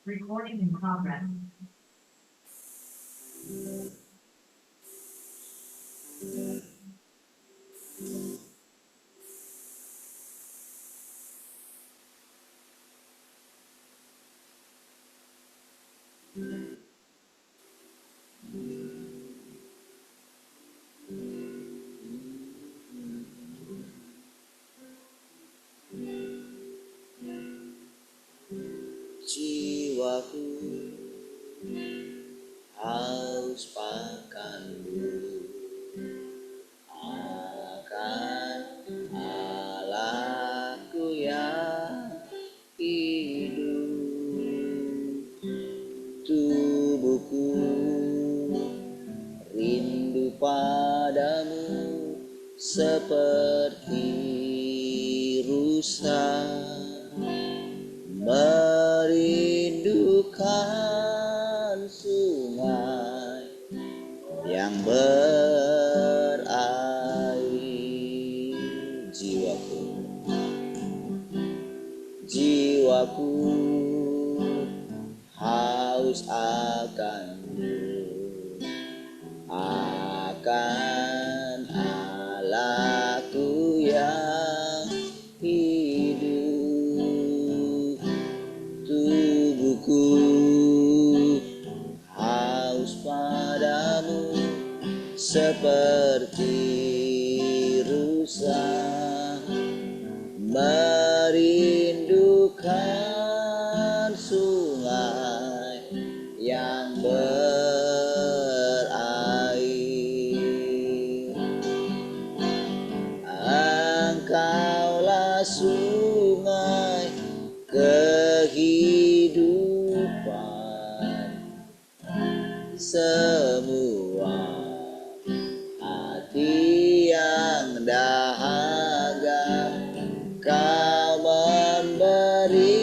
Recording in progress. Jiwaku haus padamu, akan Allahku yang hidup. Tubuhku rindu padamu seperti rusa merindukan sungai yang berair. Jiwaku haus akanmu, akan Allahku yang hidup. Tubuhku haus padamu seperti rusa merindukan sungai yang berair. Engkaulah sungai kehidupan, semua hati yang dahaga Kau memberikan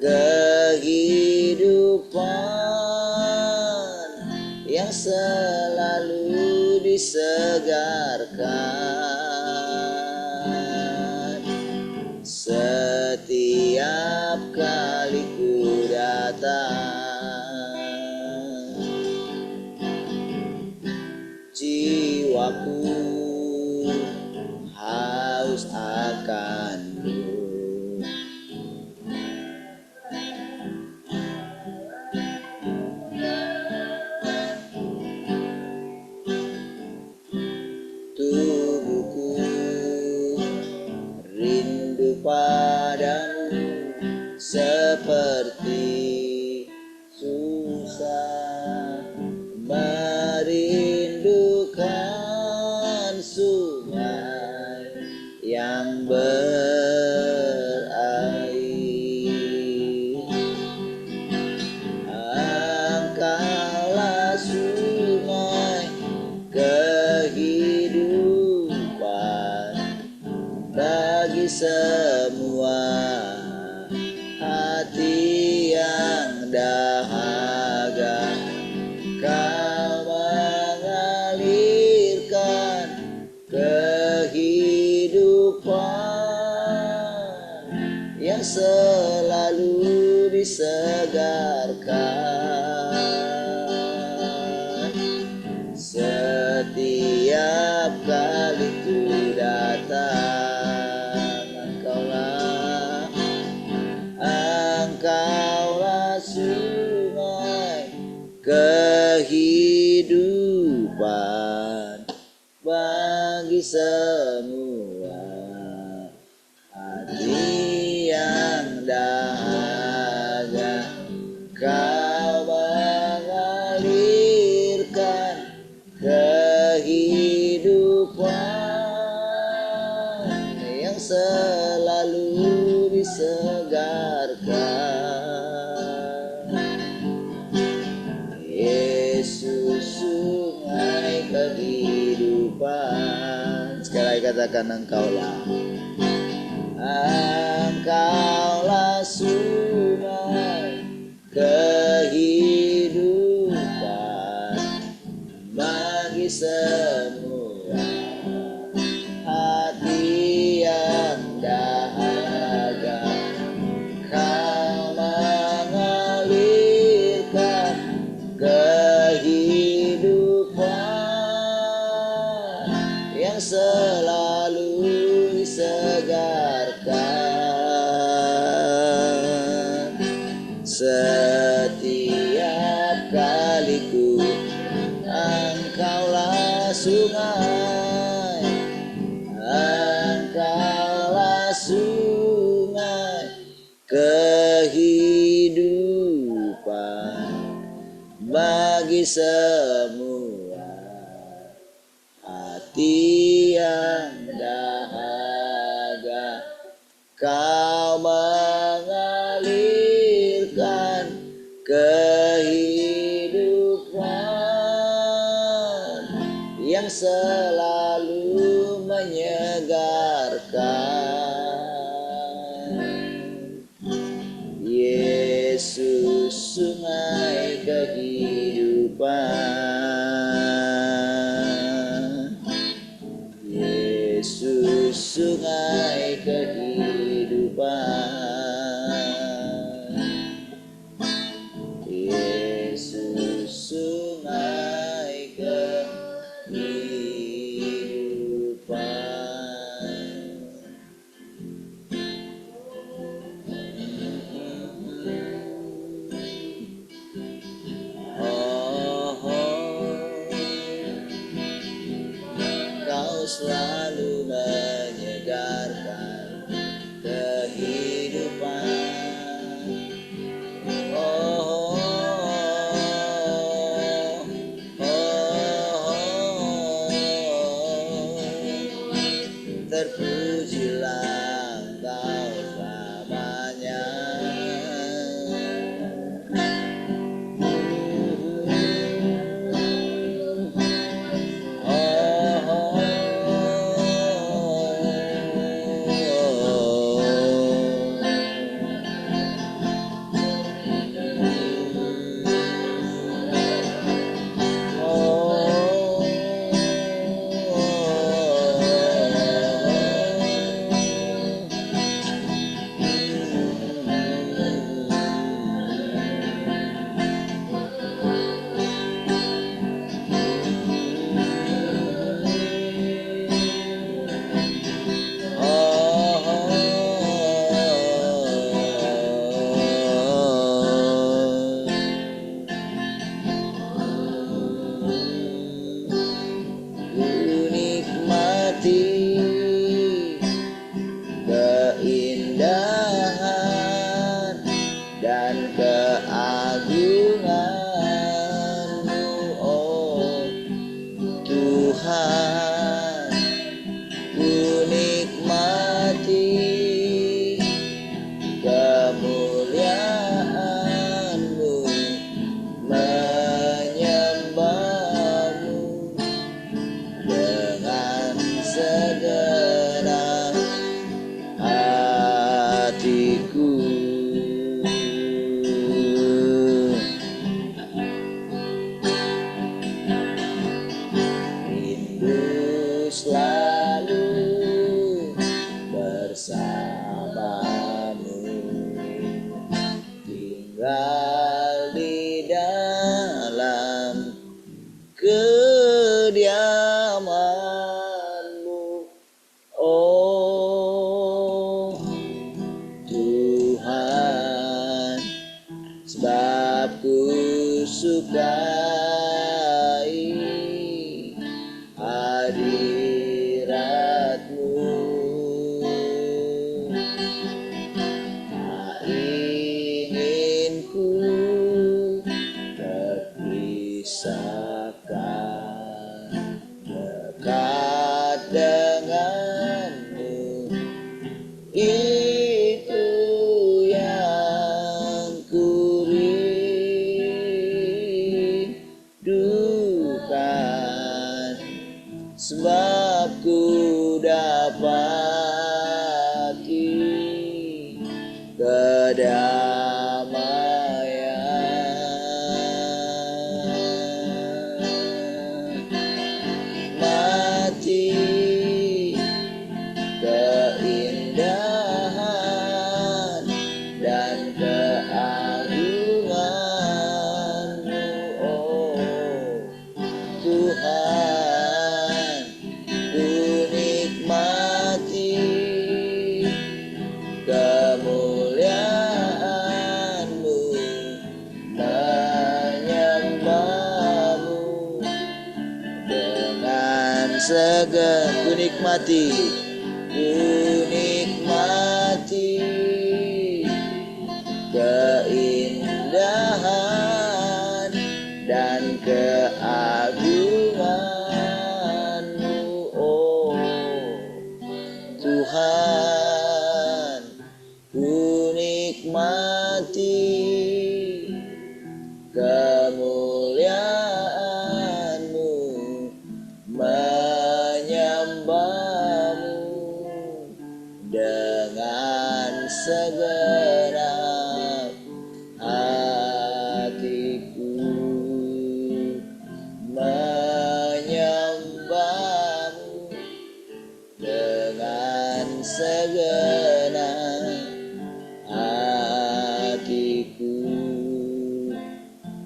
kehidupan yang selalu disegarkan. Setiap kali ku datang, jiwaku haus akanmu. Tubuhku rindu padamu seperti susah merindukan sungai yang berair. Engkaulah sungai kehidupan bagi semua hati yang dahaga. Kau mengalirkan kehidupan yang selalu disegarkan. Setiap kali ku datang, Engkaulah sungai kehidupan bagi semua hati yang dahaga. Kau mengalirkan kehidupan yang selalu disegarkan. Yesus sungai kehidupan. Sekali lagi katakan, Engkaulah sungai kehidupan bagi semua hati yang dahaga. Kau kehidupan bagi semua hati yang dahaga. Kau mengalirkan kehidupan yang selalu menyegarkan. Yesus, sungai kehidupan. Yesus, sungai kehidupan. Yesus, sungai kehidupan. Kau selalu menyegarkan kehidupan. Terpujilah Engkau selamanya. Keindahan dan keagungan-Mu, oh Tuhan. Ku nikmati kemuliaan-Mu, menyembah-Mu dengan segenap hatiku. Rindu selalu bersama-Mu, tinggal di dalam kediaman-Mu, oh Tuhan. Sebab ku sukai hadirat-Mu, tak ingin ku terpisahkan. Dekat dengan-Mu, itu yang ku rindukan. Sebab ku dapati kedamaian. Mati keindahan dan keagungan-Mu, oh Tuhan. Ku nikmati kemuliaan-Mu, menyembah-Mu dengan segenap. Ku nikmati kemuliaan-Mu, menyembah-Mu dengan segenap hatiku, menyembah-Mu dengan segenap hatiku,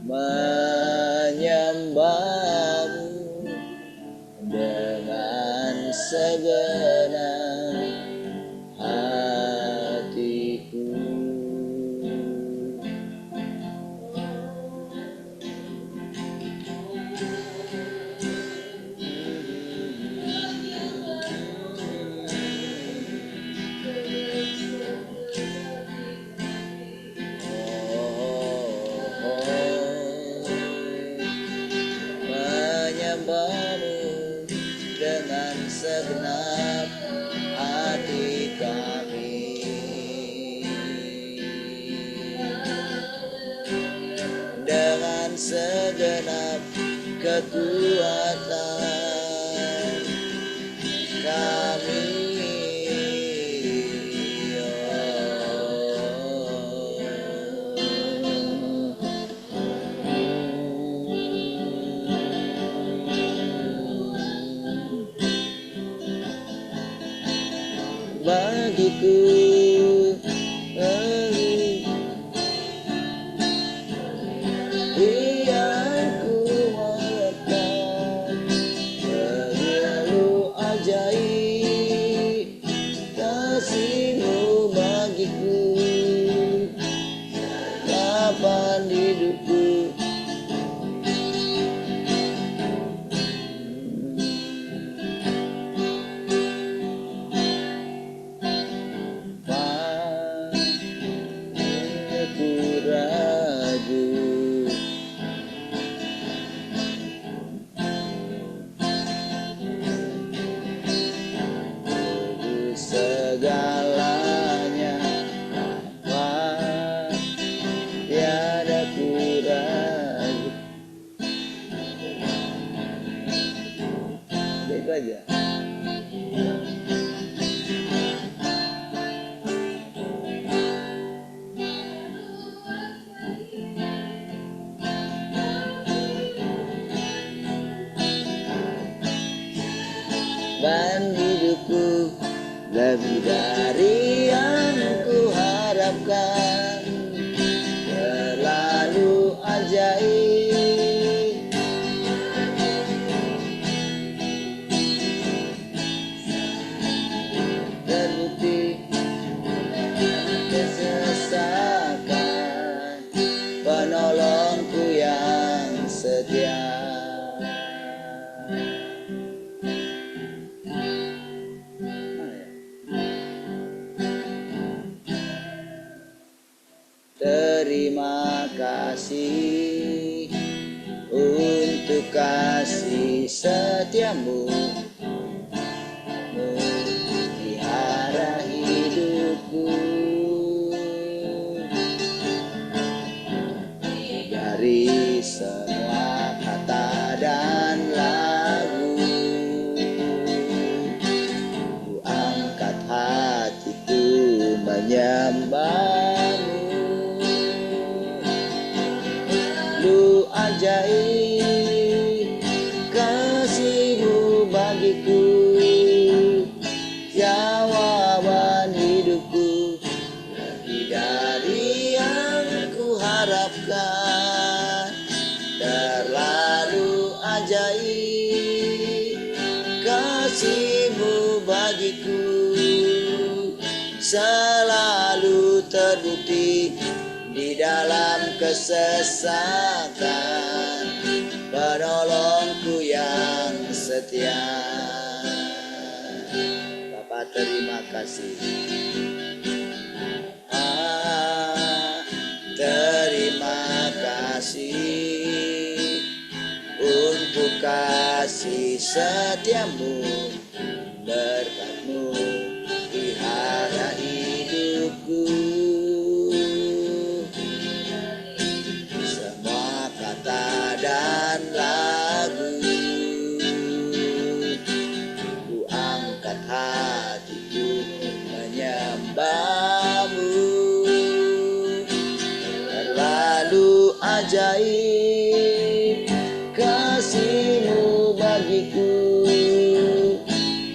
menyembah-Mu dengan segenap hatiku. Menyembah-Mu dengan segenap hati kami, dengan segenap kekuatan kami. Bagiku yang ku harapkan, terlalu ajaib kasih-Mu bagiku, kapan hidupku. Segalanya apa tiada ku ragu. Itu aja. Dan hidupku lebih dari yang ku harapkan, terlalu ajaib terbukti kesesakan penolongku yang setia. Terima kasih untuk kasih setia-Mu, melihara hidupku dari semua kata dan lagu. Ku angkat hatiku menyembah-Mu, ajaib kasih-Mu bagiku, jawaban hidupku lebih dari yang ku harapkan, terlalu ajaib kasih-Mu bagiku, selalu terbukti di dalam kesesakan, penolongku yang setia. Bapa, terima kasih. Terima kasih untuk kasih setia-Mu, berkat-Mu pelihara hidupku Selalu ajaib kasih-Mu bagiku,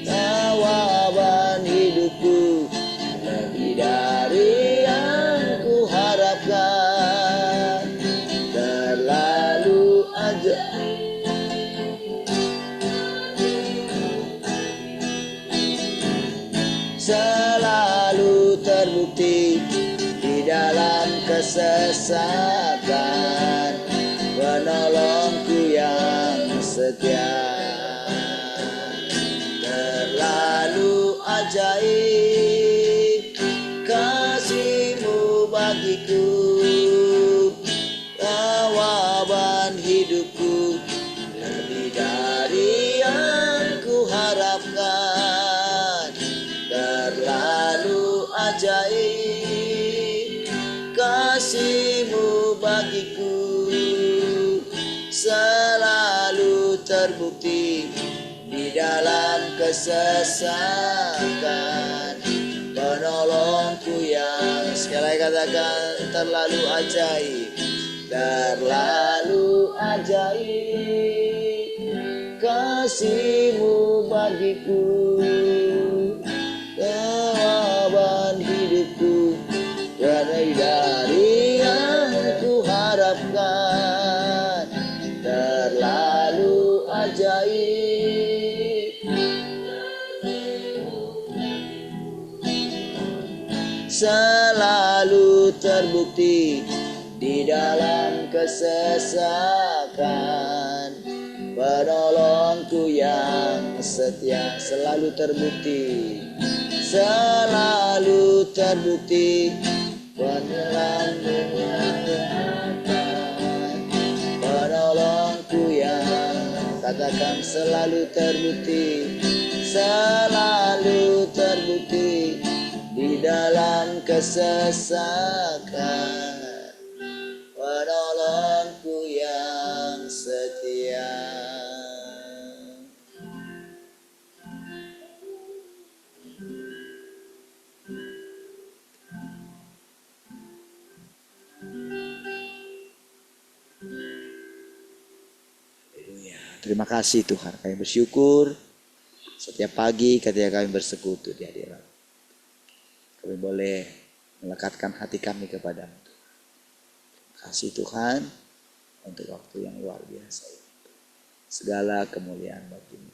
jawaban hidupku lebih dari yang ku harapkan. Terlalu ajaib, selalu terbukti di dalam kesesakan, penolongku yang setia. Terlalu ajaib kasih-Mu bagiku, jawaban hidupku lebih dari yang ku harapkan. Terlalu ajaib kasih-Mu bagiku, selalu terbukti di dalam kesesakan, penolongku yang, sekali katakan, terlalu ajaib. Terlalu ajaib kasih-Mu bagiku, jawaban hidupku lebih dari yang ku harapkan. Terlalu ajaib, selalu terbukti di dalam kesesakan, penolongku yang setia. Selalu terbukti, selalu terbukti, penolongku yang, katakan, selalu terbukti, selalu terbukti di dalam kesesakan, penolongku yang setia. Terima kasih Tuhan, kami bersyukur setiap pagi ketika kami bersekutu di hadirat, kami boleh melekatkan hati kami kepadamu. Terima kasih Tuhan untuk waktu yang luar biasa ini. Segala kemuliaan bagi-Mu.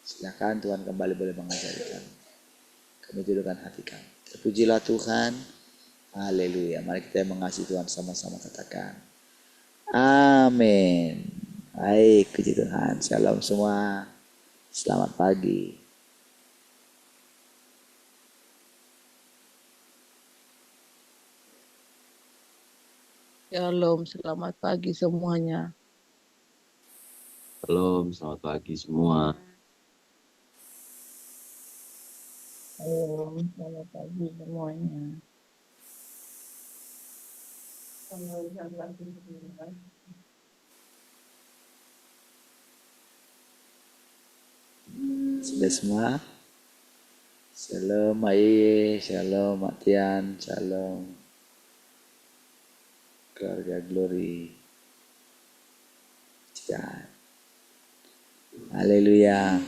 Silakan Tuhan kembali boleh mengajari kami. Kami dudukkan hati kami. Terpujilah Tuhan. Haleluya. Mari kita mengasihi Tuhan sama-sama katakan. Amin. Baik, puji Tuhan. Shalom semua. Selamat pagi. Shalom, selamat pagi semuanya. Shalom, selamat pagi semua. Shalom, selamat pagi semuanya. Shalom, selamat pagi semuanya. Sudah semua? Shalom Mai, shalom Matian, shalom keluarga Glory. Jangan. Haleluya.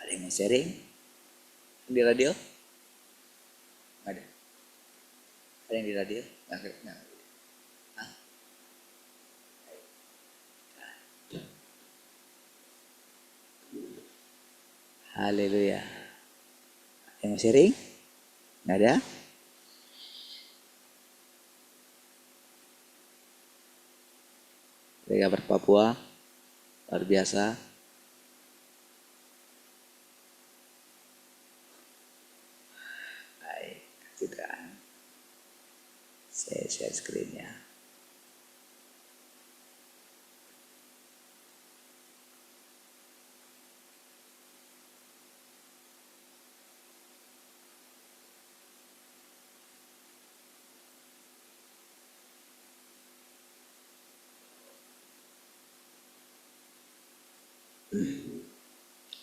Ada yang mau sharing di radio? Nggak ada. Ada yang di radio? Nggak. Haleluya. Yang mau sharing? Nggak ada? Dari kabar Papua, luar biasa. Baik, sudah. Saya share screen-nya.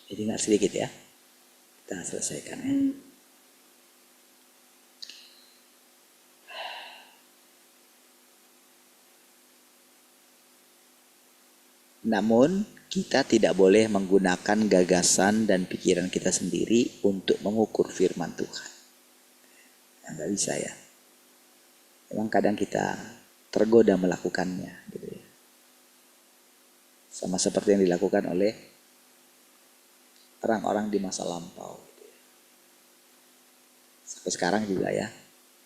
Jadi nggak sedikit ya. Kita selesaikan ya. Namun kita tidak boleh menggunakan gagasan dan pikiran kita sendiri untuk mengukur firman Tuhan. Ya, nggak bisa ya. Memang kadang kita tergoda melakukannya, gitu ya. Sama seperti yang dilakukan oleh orang-orang di masa lampau. Gitu ya. Sampai sekarang juga ya,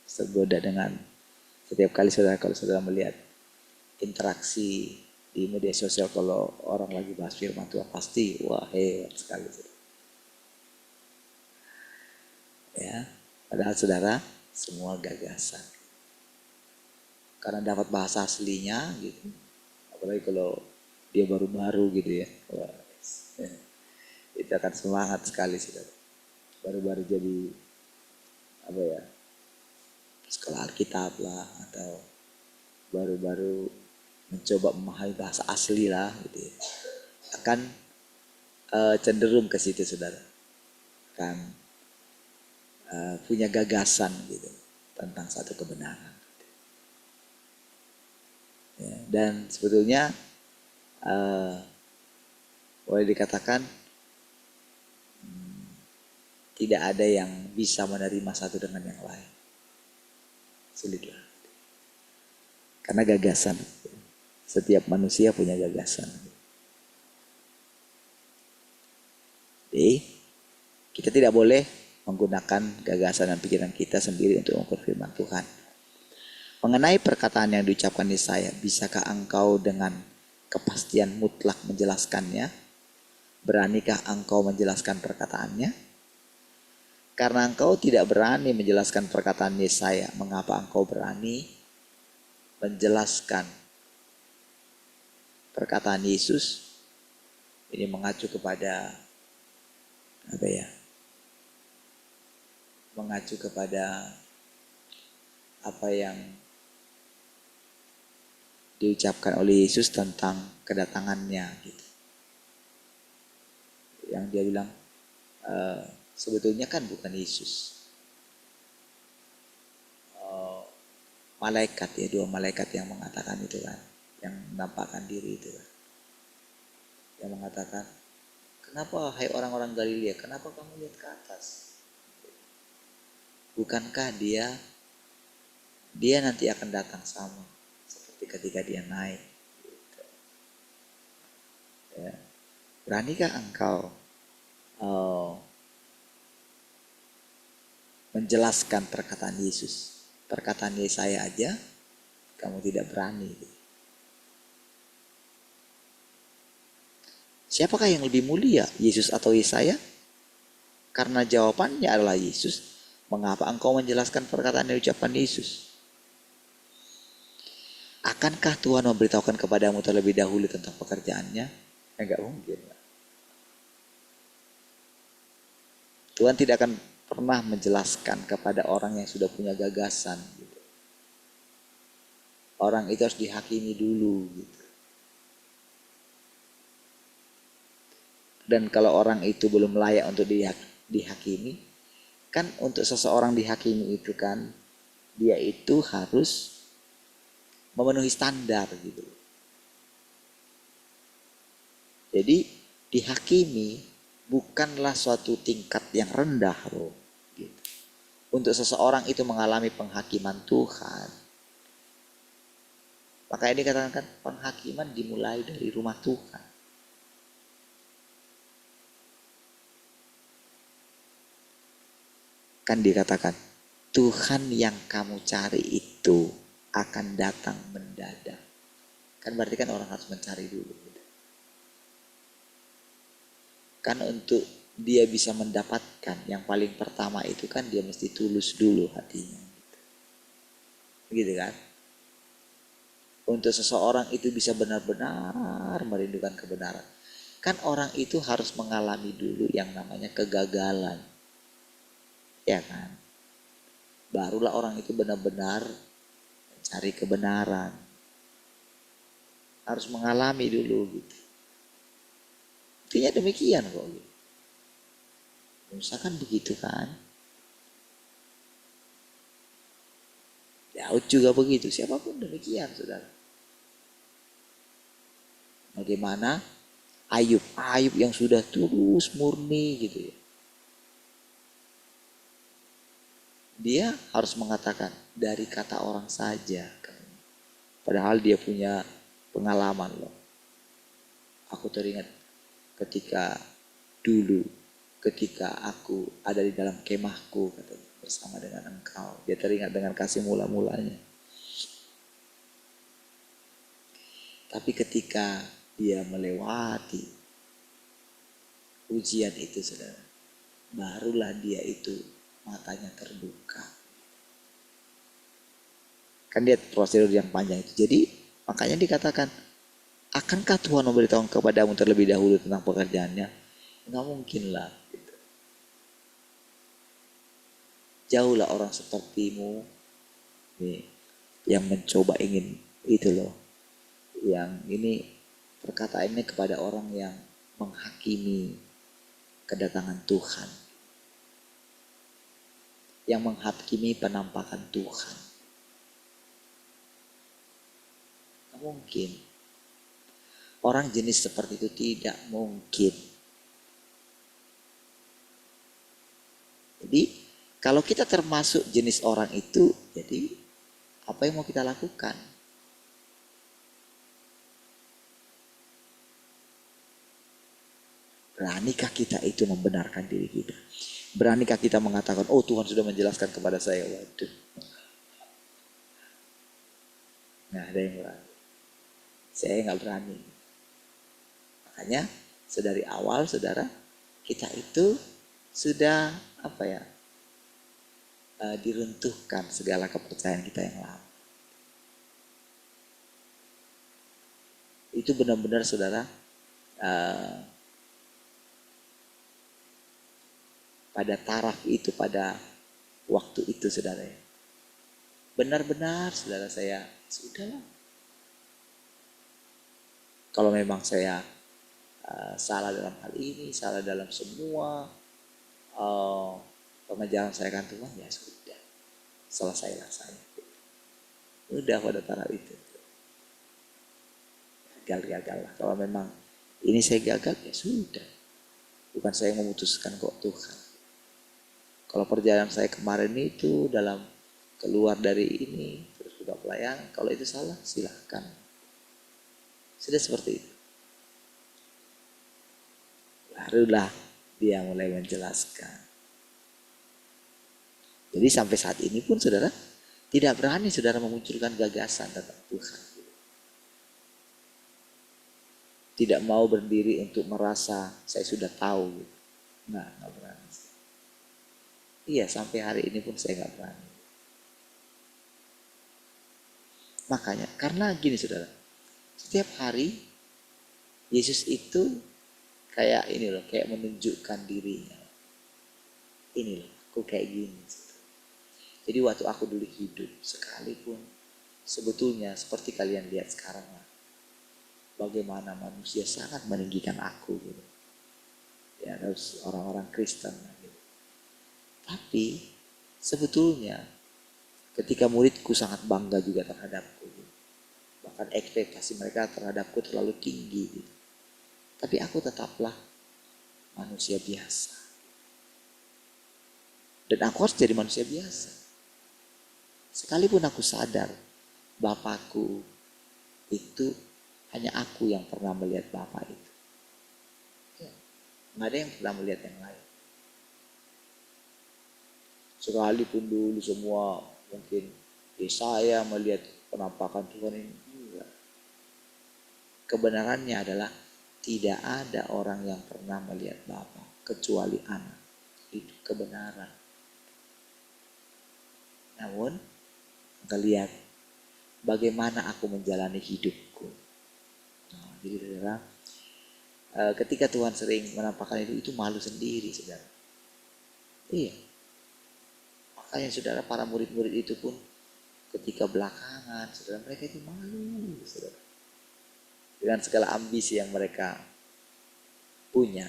tergoda dengan setiap kali kalau saudara melihat interaksi di media sosial kalau orang lagi bahas firman Tuhan pasti wah hebat sekali. Ya, padahal saudara semua gagasan. Karena dapat bahasa aslinya gitu. Apalagi kalau dia baru-baru gitu ya. Wah, itu akan semangat sekali saudara. Baru-baru jadi apa ya? Sekolah Alkitab lah atau baru-baru mencoba memahami bahasa asli lah gitu ya. Akan cenderung ke situ saudara. Akan punya gagasan gitu tentang satu kebenaran. Ya, dan sebetulnya boleh dikatakan tidak ada yang bisa menerima satu dengan yang lain. Sulitlah. Karena gagasan. Setiap manusia punya gagasan. Jadi kita tidak boleh menggunakan gagasan dan pikiran kita sendiri untuk mengukur firman Tuhan. Mengenai perkataan yang diucapkan Yesaya, bisakah engkau dengan kepastian mutlak menjelaskannya? Beranikah engkau menjelaskan perkataannya? Karena engkau tidak berani menjelaskan perkataan Yesaya, mengapa engkau berani menjelaskan perkataan Yesus? Ini mengacu kepada apa ya? Mengacu kepada apa yang diucapkan oleh Yesus tentang kedatangannya gitu. Yang dia bilang sebetulnya kan bukan Yesus, malaikat ya, dua malaikat yang mengatakan itu kan, yang menampakkan diri itu kan, yang mengatakan, kenapa hai orang-orang Galilea, kenapa kamu lihat ke atas? Bukankah dia nanti akan datang sama seperti ketika dia naik gitu. Ya. Beranikah engkau menjelaskan perkataan Yesus, perkataan Yesaya aja kamu tidak berani. Siapakah yang lebih mulia, Yesus atau Yesaya? Karena jawabannya adalah Yesus. Mengapa engkau menjelaskan perkataan yang diucapkan Yesus? Akankah Tuhan memberitahukan kepadamu terlebih dahulu tentang pekerjaannya? Enggak mungkin. Tuhan tidak akan pernah menjelaskan kepada orang yang sudah punya gagasan. Gitu. Orang itu harus dihakimi dulu. Gitu. Dan kalau orang itu belum layak untuk dihakimi, kan untuk seseorang dihakimi itu kan dia itu harus memenuhi standar gitu. Jadi dihakimi bukanlah suatu tingkat yang rendah loh. Gitu. Untuk seseorang itu mengalami penghakiman Tuhan, maka ini dikatakan penghakiman dimulai dari rumah Tuhan. Kan dikatakan Tuhan yang kamu cari itu akan datang mendadak. Kan berarti kan orang harus mencari dulu. Kan untuk dia bisa mendapatkan yang paling pertama itu kan dia mesti tulus dulu hatinya. Begitu kan? Untuk seseorang itu bisa benar-benar merindukan kebenaran. Kan orang itu harus mengalami dulu yang namanya kegagalan. Ya kan? Barulah orang itu benar-benar mencari kebenaran. Harus mengalami dulu gitu. Intinya demikian kok. Musa kan begitu kan. Daud juga begitu, siapapun demikian saudara. Bagaimana Ayub yang sudah tulus murni gitu ya. Dia harus mengatakan dari kata orang saja. Padahal dia punya pengalaman loh. Aku teringat ketika aku ada di dalam kemahku katanya, bersama dengan engkau. Dia teringat dengan kasih mula-mulanya. Tapi ketika dia melewati ujian itu saudara, barulah dia itu matanya terbuka. Kan dia prosedur yang panjang itu. Jadi makanya dikatakan, akankah Tuhan memberitahu kepadamu terlebih dahulu tentang pekerjaannya? Nggak mungkin lah. Gitu. Jauhlah orang sepertimu nih, yang mencoba ingin itu loh. Yang ini perkataannya kepada orang yang menghakimi kedatangan Tuhan. Yang menghakimi penampakan Tuhan. Nggak mungkin. Orang jenis seperti itu tidak mungkin. Jadi kalau kita termasuk jenis orang itu, jadi apa yang mau kita lakukan? Beranikah kita itu membenarkan diri kita? Beranikah kita mengatakan, oh Tuhan sudah menjelaskan kepada saya, waduh. Nah, ada yang berani. Saya nggak berani. Makanya sedari awal saudara, kita itu sudah diruntuhkan segala kepercayaan kita yang lama. Itu benar-benar saudara, pada taraf itu, pada waktu itu saudara ya. Benar-benar saudara saya, sudahlah. Kalau memang saya salah dalam hal ini, salah dalam semua pengajaran saya kan Tuhan, ya sudah. Selesailah saya. Udah pada taraf itu. Gagal lah. Kalau memang ini saya gagal, ya sudah. Bukan saya yang memutuskan kok, Tuhan. Kalau perjalanan saya kemarin itu dalam keluar dari ini, terus buka pelayanan, kalau itu salah, silahkan. Sudah seperti itu. Barulah dia mulai menjelaskan. Jadi sampai saat ini pun saudara, tidak berani saudara memunculkan gagasan tentang Tuhan. Tidak mau berdiri untuk merasa saya sudah tahu. Nggak berani. Iya, sampai hari ini pun saya nggak berani. Makanya, karena gini saudara, setiap hari Yesus itu kayak ini loh, kayak menunjukkan dirinya. Ini loh, aku kayak gini. Jadi waktu aku dulu hidup sekalipun, sebetulnya seperti kalian lihat sekarang lah, bagaimana manusia sangat meninggikan aku gitu. Ya, harus orang-orang Kristen gitu. Tapi sebetulnya ketika muridku sangat bangga juga terhadapku gitu. Bahkan ekspektasi mereka terhadapku terlalu tinggi gitu. Tapi aku tetaplah manusia biasa. Dan aku harus jadi manusia biasa. Sekalipun aku sadar Bapakku itu hanya aku yang pernah melihat Bapak itu. Ya, nggak ada yang pernah melihat yang lain. Sekalipun dulu semua mungkin saya melihat penampakan Tuhan ini, enggak. Kebenarannya adalah tidak ada orang yang pernah melihat Bapa kecuali Anak. Itu kebenaran. Namun kita lihat bagaimana aku menjalani hidupku. Nah, jadi saudara, ketika Tuhan sering menampakkan itu malu sendiri saudara. Iya. Makanya saudara, para murid-murid itu pun ketika belakangan saudara, mereka itu malu saudara. Dengan segala ambisi yang mereka punya.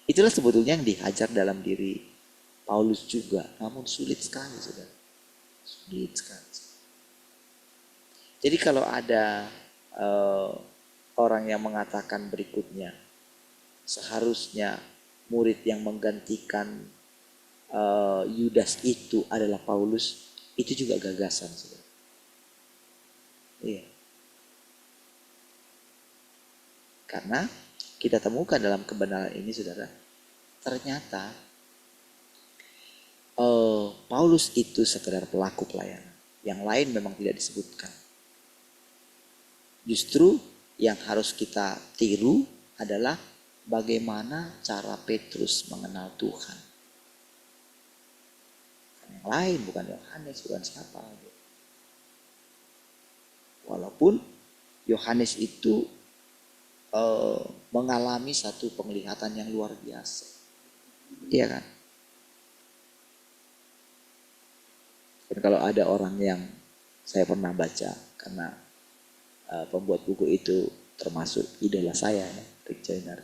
Itulah sebetulnya yang dihajar dalam diri Paulus juga. Namun sulit sekali, saudara. Sulit sekali. Jadi kalau ada orang yang mengatakan berikutnya, seharusnya murid yang menggantikan Yudas itu adalah Paulus, itu juga gagasan, saudara. Iya. Karena kita temukan dalam kebenaran ini, saudara, ternyata Paulus itu sekedar pelaku pelayanan. Yang lain memang tidak disebutkan. Justru yang harus kita tiru adalah bagaimana cara Petrus mengenal Tuhan. Yang lain bukan Yohanes, bukan siapa. Walaupun Yohanes itu mengalami satu penglihatan yang luar biasa. Iya kan? Dan kalau ada orang yang saya pernah baca, karena pembuat buku itu termasuk idola saya, Rick Joyner.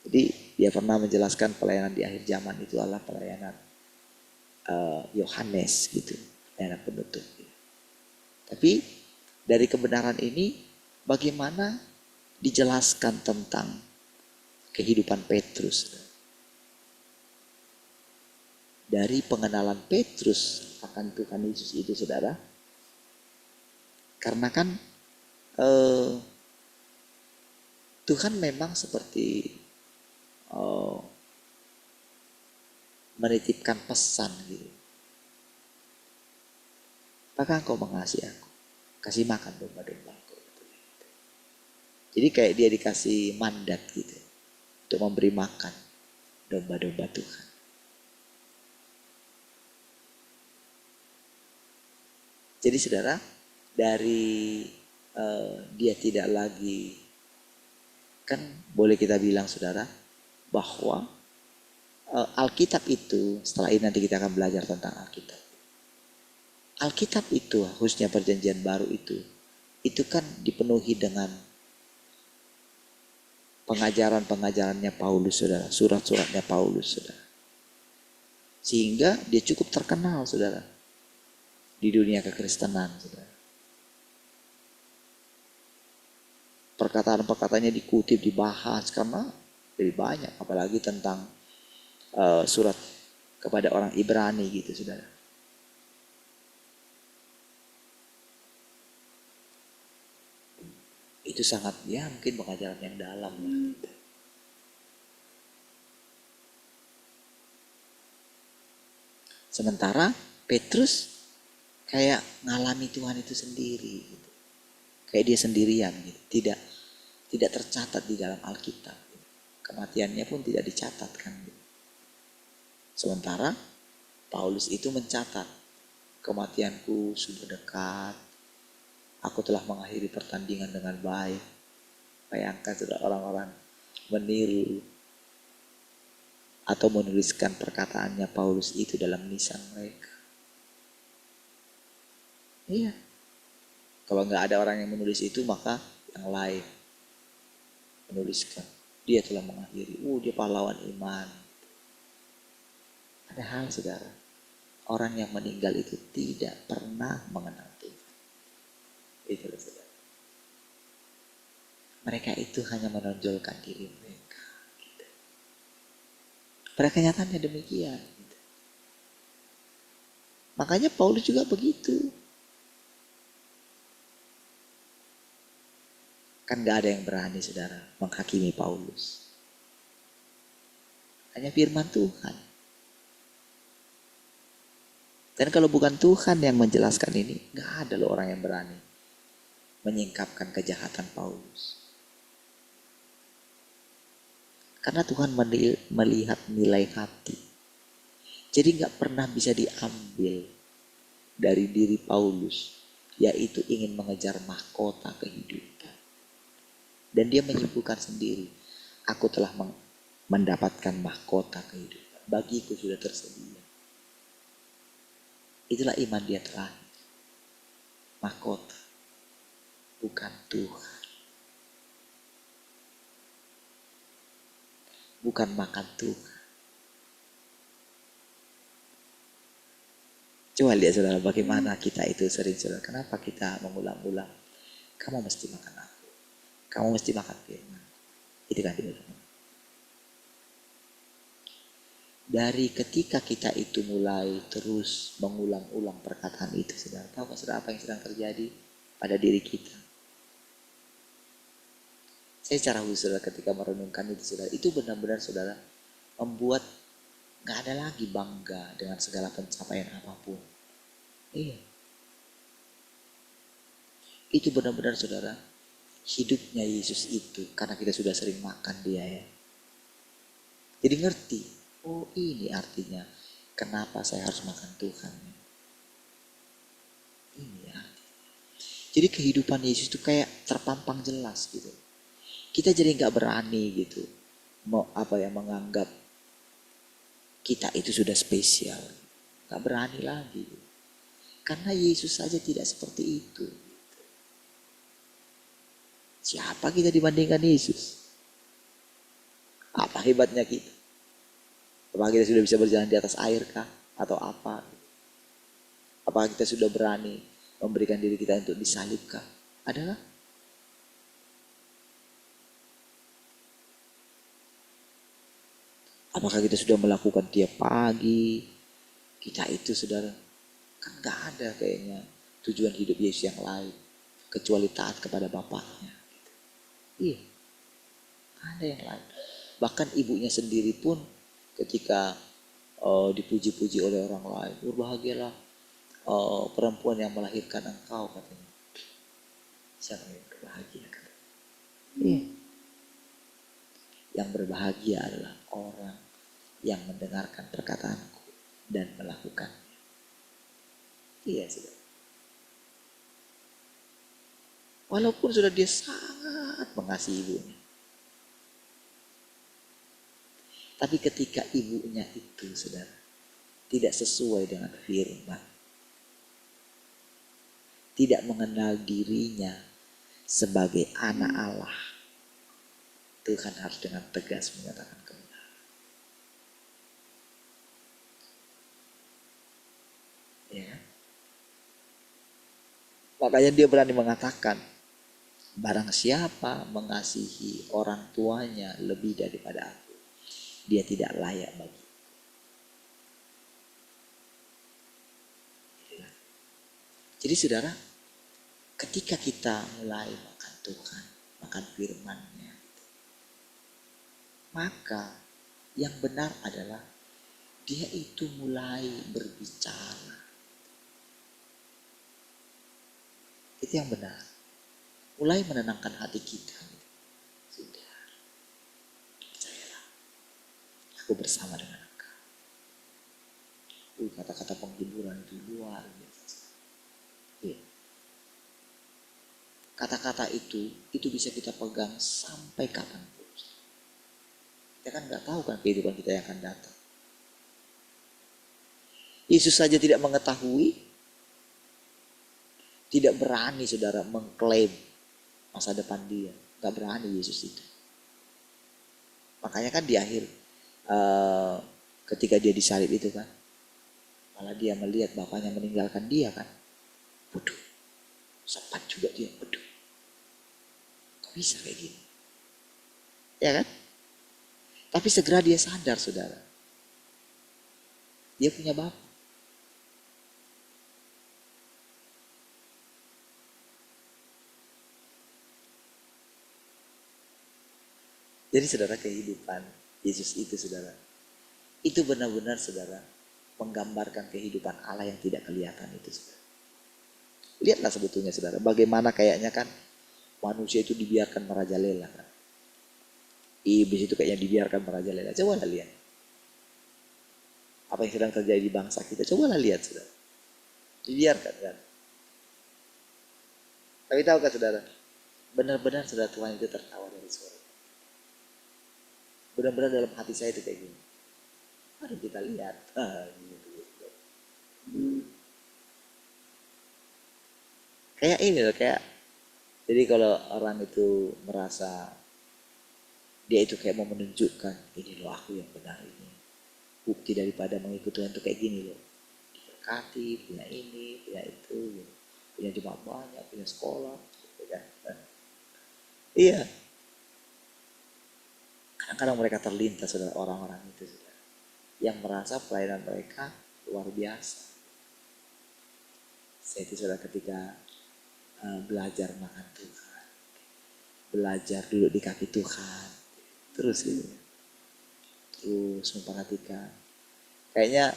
Jadi dia pernah menjelaskan pelayanan di akhir zaman itu adalah pelayanan Yohanes gitu, pelayanan penutup. Tapi dari kebenaran ini bagaimana dijelaskan tentang kehidupan Petrus. Dari pengenalan Petrus akan Tuhan Yesus itu, saudara. Karena kan Tuhan memang seperti menitipkan pesan gitu. Apakah engkau mengasihi aku? Kasih makan domba-dombaku. Jadi kayak dia dikasih mandat gitu untuk memberi makan domba-domba Tuhan. Jadi saudara, dari dia tidak lagi, kan boleh kita bilang saudara, bahwa Alkitab itu, setelah ini nanti kita akan belajar tentang Alkitab. Alkitab itu, khususnya perjanjian baru itu kan dipenuhi dengan pengajaran-pengajarannya Paulus, saudara, surat-suratnya Paulus, saudara. Sehingga dia cukup terkenal, saudara, di dunia kekristenan, saudara. Perkataan-perkataannya dikutip, dibahas, karena lebih banyak, apalagi tentang surat kepada orang Ibrani gitu, saudara. Itu sangat, ya mungkin pengajaran yang dalam lah. Sementara Petrus kayak ngalami Tuhan itu sendiri gitu. Kayak dia sendirian gitu. Tidak tercatat di dalam Alkitab gitu. Kematiannya pun tidak dicatatkan gitu. Sementara Paulus itu mencatat, kematianku sudah dekat, aku telah mengakhiri pertandingan dengan baik. Bayangkan sudah orang-orang meniru atau menuliskan perkataannya Paulus itu dalam nisan mereka. Iya. Kalau nggak ada orang yang menulis itu, maka yang lain menuliskan. Dia telah mengakhiri. Dia pahlawan iman. Padahal saudara, orang yang meninggal itu tidak pernah mengenal Tuhan. Itulah saudara. Mereka itu hanya menonjolkan diri mereka. Gitu. Pada kenyataannya demikian. Gitu. Makanya Paulus juga begitu. Kan gak ada yang berani, saudara, menghakimi Paulus. Hanya firman Tuhan. Dan kalau bukan Tuhan yang menjelaskan ini, gak ada loh orang yang berani menyingkapkan kejahatan Paulus. Karena Tuhan melihat nilai hati. Jadi gak pernah bisa diambil dari diri Paulus, yaitu ingin mengejar mahkota kehidupan. Dan dia menyimpulkan sendiri, aku telah mendapatkan mahkota kehidupan. Bagiku sudah tersedia. Itulah iman dia terakhir. Mahkota, bukan Tuhan. bukan makan Tuhan. Coba lihat saudara, bagaimana kita itu sering saudara. Kenapa kita mengulang-ulang? Kamu mesti makan aku. Kamu mesti makan firman. Itu kan diulang. Dari ketika kita itu mulai terus mengulang-ulang perkataan itu, saudara. Tahu saudara apa yang sedang terjadi pada diri kita? Saya secara khusus saudara ketika merenungkan itu saudara, itu benar-benar saudara membuat gak ada lagi bangga dengan segala pencapaian apapun. Iya. Itu benar-benar saudara, hidupnya Yesus itu karena kita sudah sering makan dia ya. Jadi ngerti, oh ini artinya kenapa saya harus makan Tuhan. Ini artinya. Jadi kehidupan Yesus itu kayak terpampang jelas gitu. Kita jadi nggak berani gitu, menganggap kita itu sudah spesial, nggak berani lagi. Karena Yesus saja tidak seperti itu. Siapa kita dibandingkan Yesus? Apa hebatnya kita? Apakah kita sudah bisa berjalan di atas air kah? Atau apa? Apakah kita sudah berani memberikan diri kita untuk disalib kah? Adalah apakah kita sudah melakukan tiap pagi? Kita itu saudara, kan gak ada kayaknya tujuan hidup Yesus yang lain kecuali taat kepada Bapaknya. Iya, ada yang lain. Bahkan ibunya sendiri pun ketika dipuji-puji oleh orang lain, berbahagialah perempuan yang melahirkan engkau, katanya. Siapa yang berbahagia? Iya. Yang berbahagia adalah orang yang mendengarkan perkataanku dan melakukannya. Iya sudah. Walaupun sudah dia sangat mengasihi ibunya. Tapi ketika ibunya itu saudara tidak sesuai dengan firman, tidak mengenal dirinya sebagai anak Allah, Tuhan harus dengan tegas menyatakan kebenaran. Ya. Makanya dia berani mengatakan, barang siapa mengasihi orang tuanya lebih daripada aku, dia tidak layak bagi. Jadi saudara, ketika kita mulai makan Tuhan, makan firman-Nya, maka yang benar adalah dia itu mulai berbicara. Itu yang benar. Mulai menenangkan hati kita. Sudah, percayalah, aku bersama dengan engkau. Kata-kata penghiburan itu luar biasa. Iya. Kata-kata itu bisa kita pegang sampai kapanpun. Kita kan nggak tahu kan kehidupan kita yang akan datang. Yesus saja tidak mengetahui, tidak berani saudara mengklaim masa depan dia. Gak berani Yesus itu. Makanya kan di akhir ketika dia disalib itu kan, malah dia melihat bapaknya meninggalkan dia kan. Waduh, sempat juga dia, waduh, kok bisa kayak gini? Ya kan? Tapi segera dia sadar saudara, dia punya bapak. Jadi saudara, kehidupan Yesus itu saudara, itu benar-benar saudara menggambarkan kehidupan Allah yang tidak kelihatan itu saudara. Lihatlah sebetulnya saudara, bagaimana kayaknya kan manusia itu dibiarkan merajalela kan. Iblis itu kayaknya dibiarkan merajalela. Coba lihat apa yang sedang terjadi di bangsa kita. Coba lihat saudara, dibiarkan kan. Tapi tahukah saudara, benar-benar saudara Tuhan itu tertawa dari surga. Benar-benar dalam hati saya itu kayak gini. Mari kita lihat. Gitu. Kayak ini loh, kayak jadi kalau orang itu merasa Dia itu kayak mau menunjukkan, ini loh aku yang benar ini. Bukti daripada mengikuti Tuhan itu kayak gini loh. Diberkati, punya ini, punya itu, gitu. Punya jemaat banyak, punya sekolah. Gitu kan. Iya. Kadang-kadang mereka terlintas saudara, orang-orang itu saudara, yang merasa pelayanan mereka luar biasa. Saya itu saudara ketika belajar makan Tuhan, belajar duduk di kaki Tuhan, terus gitu, terus memperhatikan, kayaknya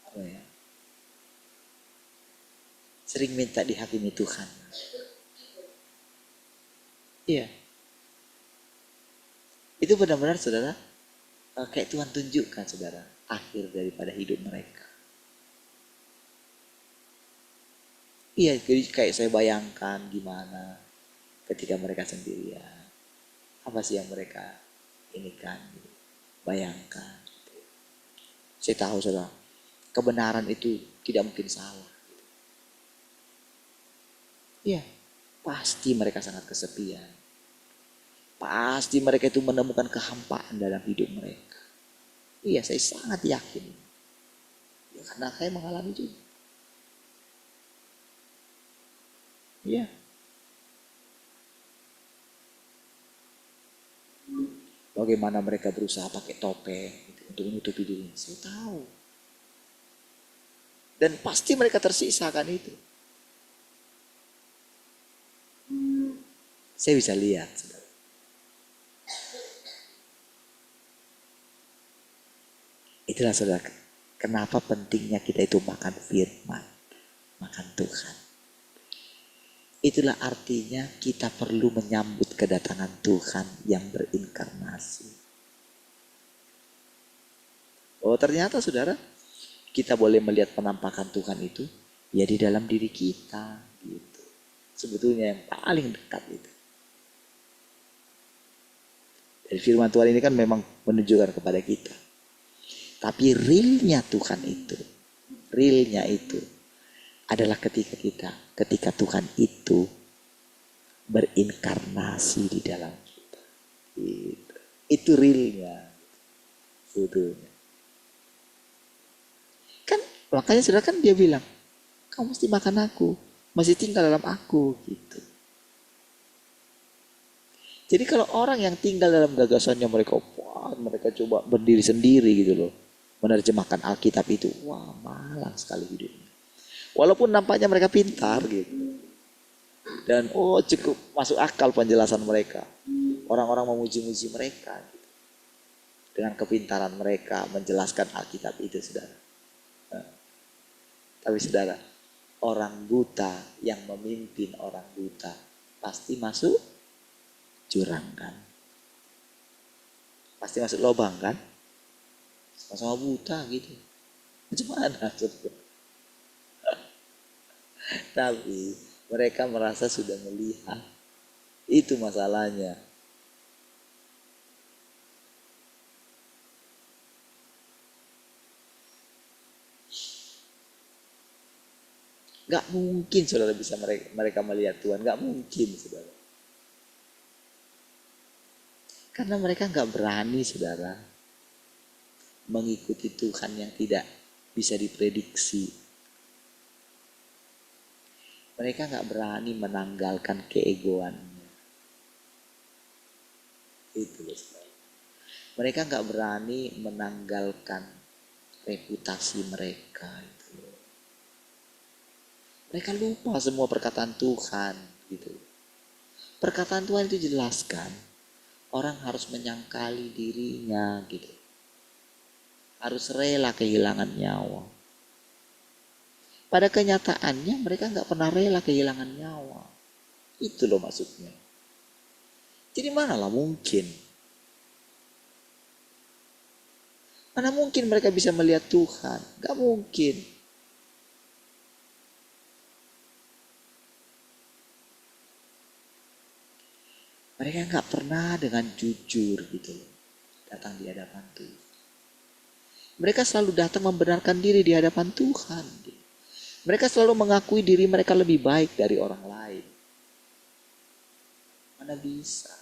apa ya, sering minta dihakimi Tuhan. Iya, itu benar-benar saudara, kayak Tuhan tunjukkan saudara, akhir daripada hidup mereka. Iya, jadi kayak saya bayangkan gimana ketika mereka sendirian, apa sih yang mereka ini kan, bayangkan. Saya tahu saudara, kebenaran itu tidak mungkin salah. Iya, pasti mereka sangat kesepian. Pasti mereka itu menemukan kehampaan dalam hidup mereka. Iya, saya sangat yakin. Ya, karena saya mengalami juga. Iya. Bagaimana mereka berusaha pakai topeng gitu, untuk menutupi dirinya. Saya tahu. Dan pasti mereka tersiksa kan itu. Saya bisa lihat, saudara. Itulah saudara, kenapa pentingnya kita itu makan firman, makan Tuhan. Itulah artinya kita perlu menyambut kedatangan Tuhan yang berinkarnasi. Oh ternyata saudara, kita boleh melihat penampakan Tuhan itu ya di dalam diri kita gitu. Sebetulnya yang paling dekat itu. Dan firman Tuhan ini kan memang menunjukkan kepada kita. Tapi realnya Tuhan itu, realnya itu adalah ketika Tuhan itu berinkarnasi di dalam kita. Gitu. Itu realnya. Sebetulnya. Kan makanya saudara kan dia bilang, kamu mesti makan aku, masih tinggal dalam aku gitu. Jadi kalau orang yang tinggal dalam gagasannya mereka, wah, mereka coba berdiri sendiri gitu loh, menerjemahkan Alkitab itu, wah malang sekali hidupnya. Walaupun nampaknya mereka pintar gitu. Dan cukup masuk akal penjelasan mereka. Orang-orang memuji-muji mereka gitu. Dengan kepintaran mereka menjelaskan Alkitab itu saudara. Tapi saudara, orang buta yang memimpin orang buta pasti masuk jurang kan. Pasti masuk lubang kan. Sama-sama buta gitu. Macam mana saudara? Tapi mereka merasa sudah melihat. Itu masalahnya. Gak mungkin saudara bisa mereka melihat Tuhan. Gak mungkin saudara. Karena mereka gak berani saudara mengikuti Tuhan yang tidak bisa diprediksi. Mereka gak berani menanggalkan keegoannya. Itu loh saudara. Mereka gak berani menanggalkan reputasi mereka. Itu loh. Mereka lupa semua perkataan Tuhan. Gitu. Perkataan Tuhan itu jelaskan. Orang harus menyangkali dirinya. Gitu. Harus rela kehilangan nyawa. Pada kenyataannya mereka gak pernah rela kehilangan nyawa. Itu loh maksudnya. Jadi manalah mungkin. Mana mungkin mereka bisa melihat Tuhan. Gak mungkin. Mereka gak pernah dengan jujur gitu loh. Datang di hadapan Tuhan. Mereka selalu datang membenarkan diri di hadapan Tuhan. Mereka selalu mengakui diri mereka lebih baik dari orang lain. Mana bisa?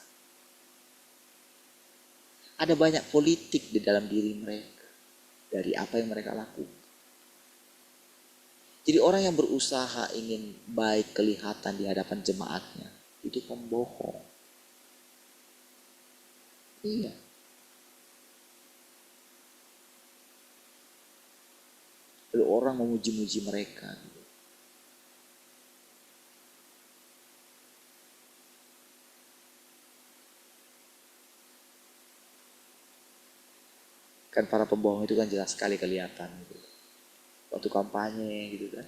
Ada banyak politik di dalam diri mereka dari apa yang mereka lakukan. Jadi orang yang berusaha ingin baik kelihatan di hadapan jemaatnya, itu pembohong. Iya. Lalu orang memuji-muji mereka. Kan para pembohong itu kan jelas sekali kelihatan gitu. Waktu kampanye gitu kan.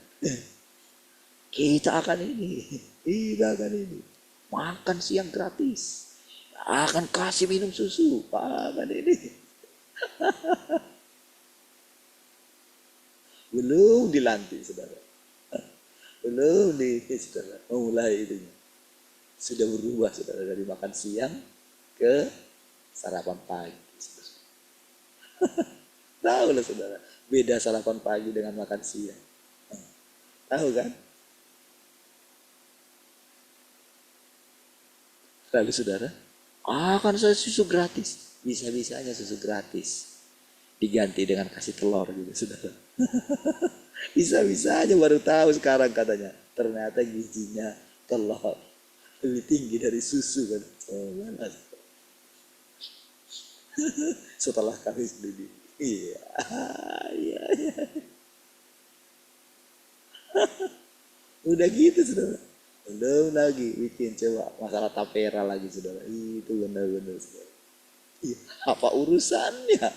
Kita akan ini. Makan siang gratis. Akan kasih minum susu. Akan ini. Belum dilantik, saudara. Belum saudara. Mulai itu. Sudah berubah, saudara, dari makan siang ke sarapan pagi. Tahu lah, saudara. Beda sarapan pagi dengan makan siang. Tahu kan? Lalu saudara, kan saya susu gratis. Bisa-bisanya susu gratis diganti dengan kasih telur gitu, saudara. Bisa-bisanya baru tahu sekarang katanya. Ternyata gizinya telur lebih tinggi dari susu kan. Setelah kami sendiri. Iya. Udah gitu, saudara. Belum lagi bikin coba masalah tapera lagi, saudara. Itu benar-benar, saudara. Iya, apa urusannya?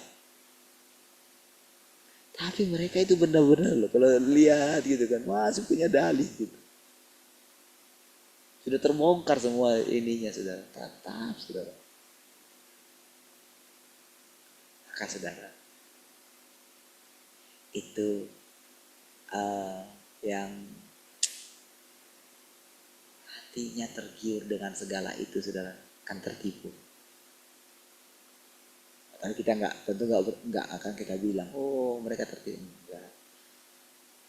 Tapi mereka itu benar-benar loh, kalau lihat gitu kan, masih punya dalih gitu. Sudah terbongkar semua ininya, saudara. Tetap, saudara. Maka saudara, itu yang hatinya tergiur dengan segala itu, saudara, kan tertipu. Tapi kita tentu nggak akan kita bilang, oh mereka tertipu. Enggak.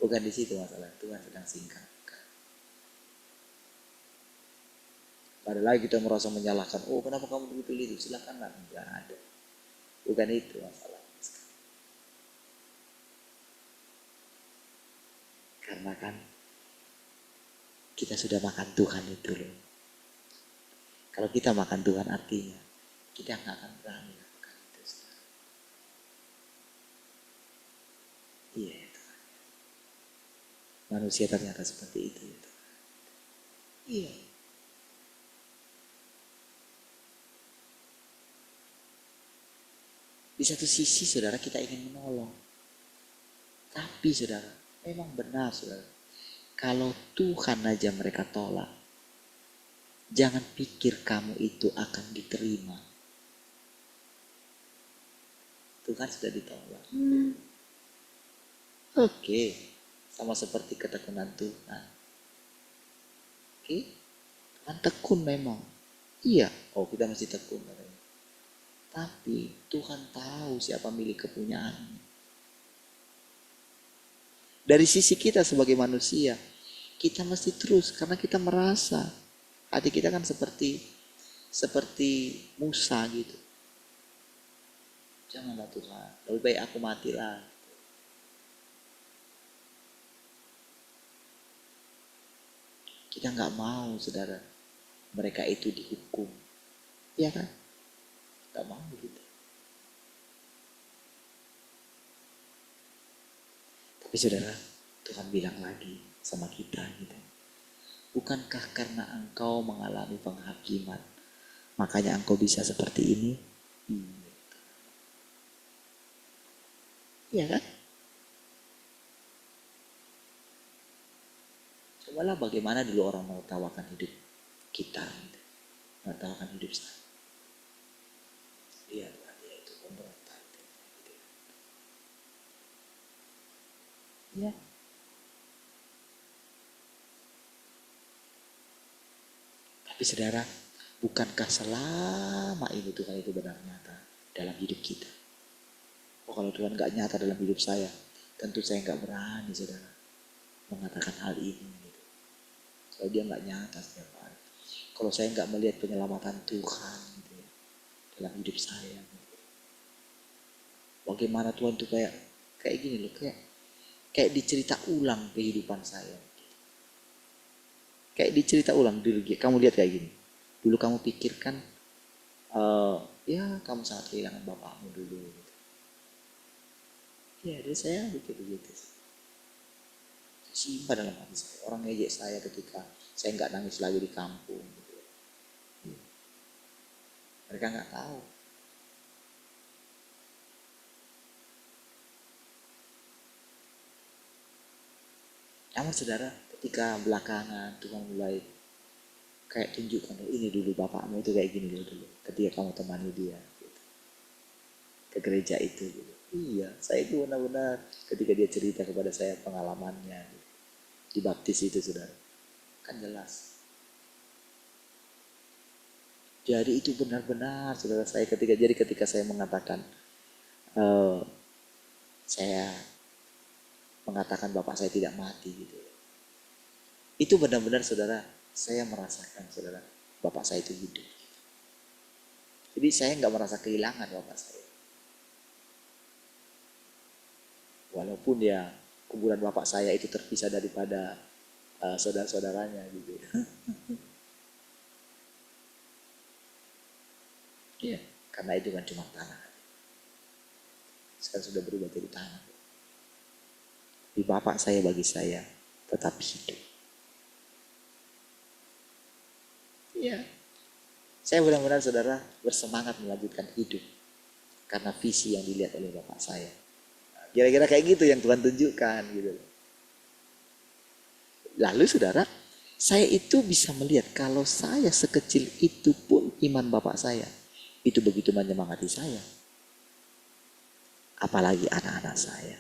Bukan di situ masalah, Tuhan sedang singkapkan. Padahal kita merasa menyalahkan, oh kenapa kamu dipilih itu, silakanlah, enggak ada. Bukan itu masalah. Karena kan kita sudah makan Tuhan itu loh. Kalau kita makan Tuhan artinya kita nggak akan berani lakukan itu. Iya ya Tuhan. Manusia ternyata seperti itu ya Tuhan. Iya. Di satu sisi saudara kita ingin menolong. Tapi saudara, memang benar saudara. Kalau Tuhan aja mereka tolak, jangan pikir kamu itu akan diterima. Tuhan sudah ditolak. Oke, sama seperti ketekunan Tuhan. Oke, Tuhan tekun memang. Iya, kita mesti tekun. Tapi Tuhan tahu siapa milik kepunyaannya. Dari sisi kita sebagai manusia, kita mesti terus karena kita merasa hati kita kan seperti Musa gitu. Janganlah Tuhan, lebih baik aku matilah. Kita nggak mau saudara mereka itu dihukum, iya kan? Nggak mau gitu. Tapi saudara, Tuhan bilang lagi sama kita gitu. Bukankah karena engkau mengalami penghakiman, makanya engkau bisa seperti ini? Iya kan? Cobalah bagaimana dulu orang menertawakan hidup kita, gitu. Menertawakan hidup saya. Lihatlah dia itu pemberontak. Gitu. Ya. Tapi saudara, bukankah selama ini Tuhan itu benar nyata dalam hidup kita? Kalau Tuhan gak nyata dalam hidup saya, tentu saya gak berani saudara mengatakan hal ini. Gitu. Kalau dia gak nyata setiap hari. Kalau saya gak melihat penyelamatan Tuhan gitu ya, dalam hidup saya. Gitu. bagaimana Tuhan tuh kayak gini loh, kayak dicerita ulang kehidupan saya. Kayak dicerita ulang dulu, kamu lihat kayak gini. Dulu kamu pikirkan, ya kamu sangat kehilangan bapakmu dulu. Gitu. Ya, dia saya pikir begitu. Simpan dalam hati saya. Orang ngejek saya ketika saya nggak nangis lagi di kampung. Gitu. Mereka nggak tahu. Namun saudara, ketika belakangan Tuhan mulai kayak tunjukkan, ini dulu bapakmu itu kayak gini dulu. Ketika kamu temani dia gitu, ke gereja itu. Gitu. Iya, saya itu benar-benar ketika dia cerita kepada saya pengalamannya gitu, dibaptis itu saudara, kan jelas. Jadi itu benar-benar saudara saya ketika saya mengatakan saya mengatakan bapak saya tidak mati gitu. Itu benar-benar saudara, saya merasakan saudara, bapak saya itu hidup. Jadi saya nggak merasa kehilangan bapak saya. Walaupun ya kuburan bapak saya itu terpisah daripada saudara-saudaranya gitu. Iya, karena itu kan cuma tanah. Sekarang sudah berubah jadi tanah. Di bapak saya bagi saya tetap hidup. Iya. Saya benar-benar saudara bersemangat melanjutkan hidup karena visi yang dilihat oleh bapak saya. Kira-kira kayak gitu yang Tuhan tunjukkan gitu. Lalu saudara, saya itu bisa melihat kalau saya sekecil itu pun iman bapak saya itu begitu menyemangati saya. Apalagi anak-anak saya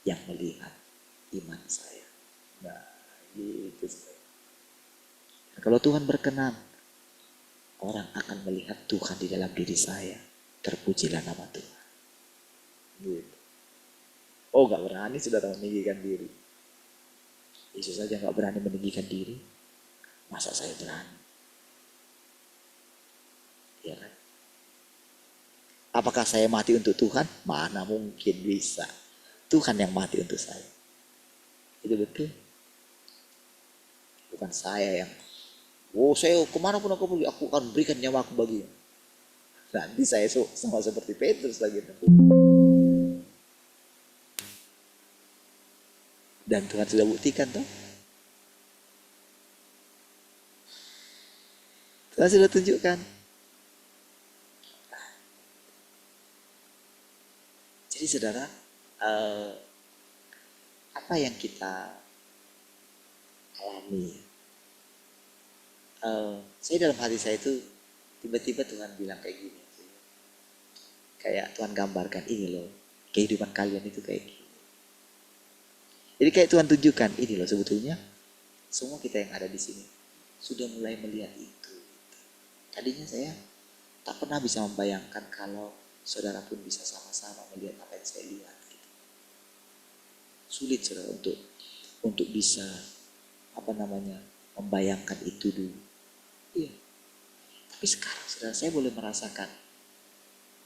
yang melihat iman saya. Nah, gitu. Nah, kalau Tuhan berkenan, orang akan melihat Tuhan di dalam diri saya. Terpujilah nama Tuhan. Gitu. Oh, gak berani saudara meninggikan diri. Yesus saja gak berani meninggikan diri. Masa saya berani? Ya kan? Apakah saya mati untuk Tuhan? Mana mungkin bisa. Tuhan yang mati untuk saya. Itu betul. Bukan saya yang, saya kemana pun aku pergi, aku akan berikan nyawa aku baginya. Nanti saya sama seperti Petrus lagi. Dan Tuhan sudah buktikan toh. Tuhan sudah tunjukkan. Jadi saudara, apa yang kita alami, saya dalam hati saya itu tiba-tiba Tuhan bilang kayak gini, kayak Tuhan gambarkan ini loh, kehidupan kalian itu kayak gini. Jadi kayak Tuhan tunjukkan ini loh, sebetulnya semua kita yang ada di sini sudah mulai melihat itu. Tadinya saya tak pernah bisa membayangkan kalau saudara pun bisa sama-sama melihat apa yang saya lihat. Gitu. Sulit saudara untuk bisa membayangkan itu dulu. Iya. Tapi sekarang saudara, saya boleh merasakan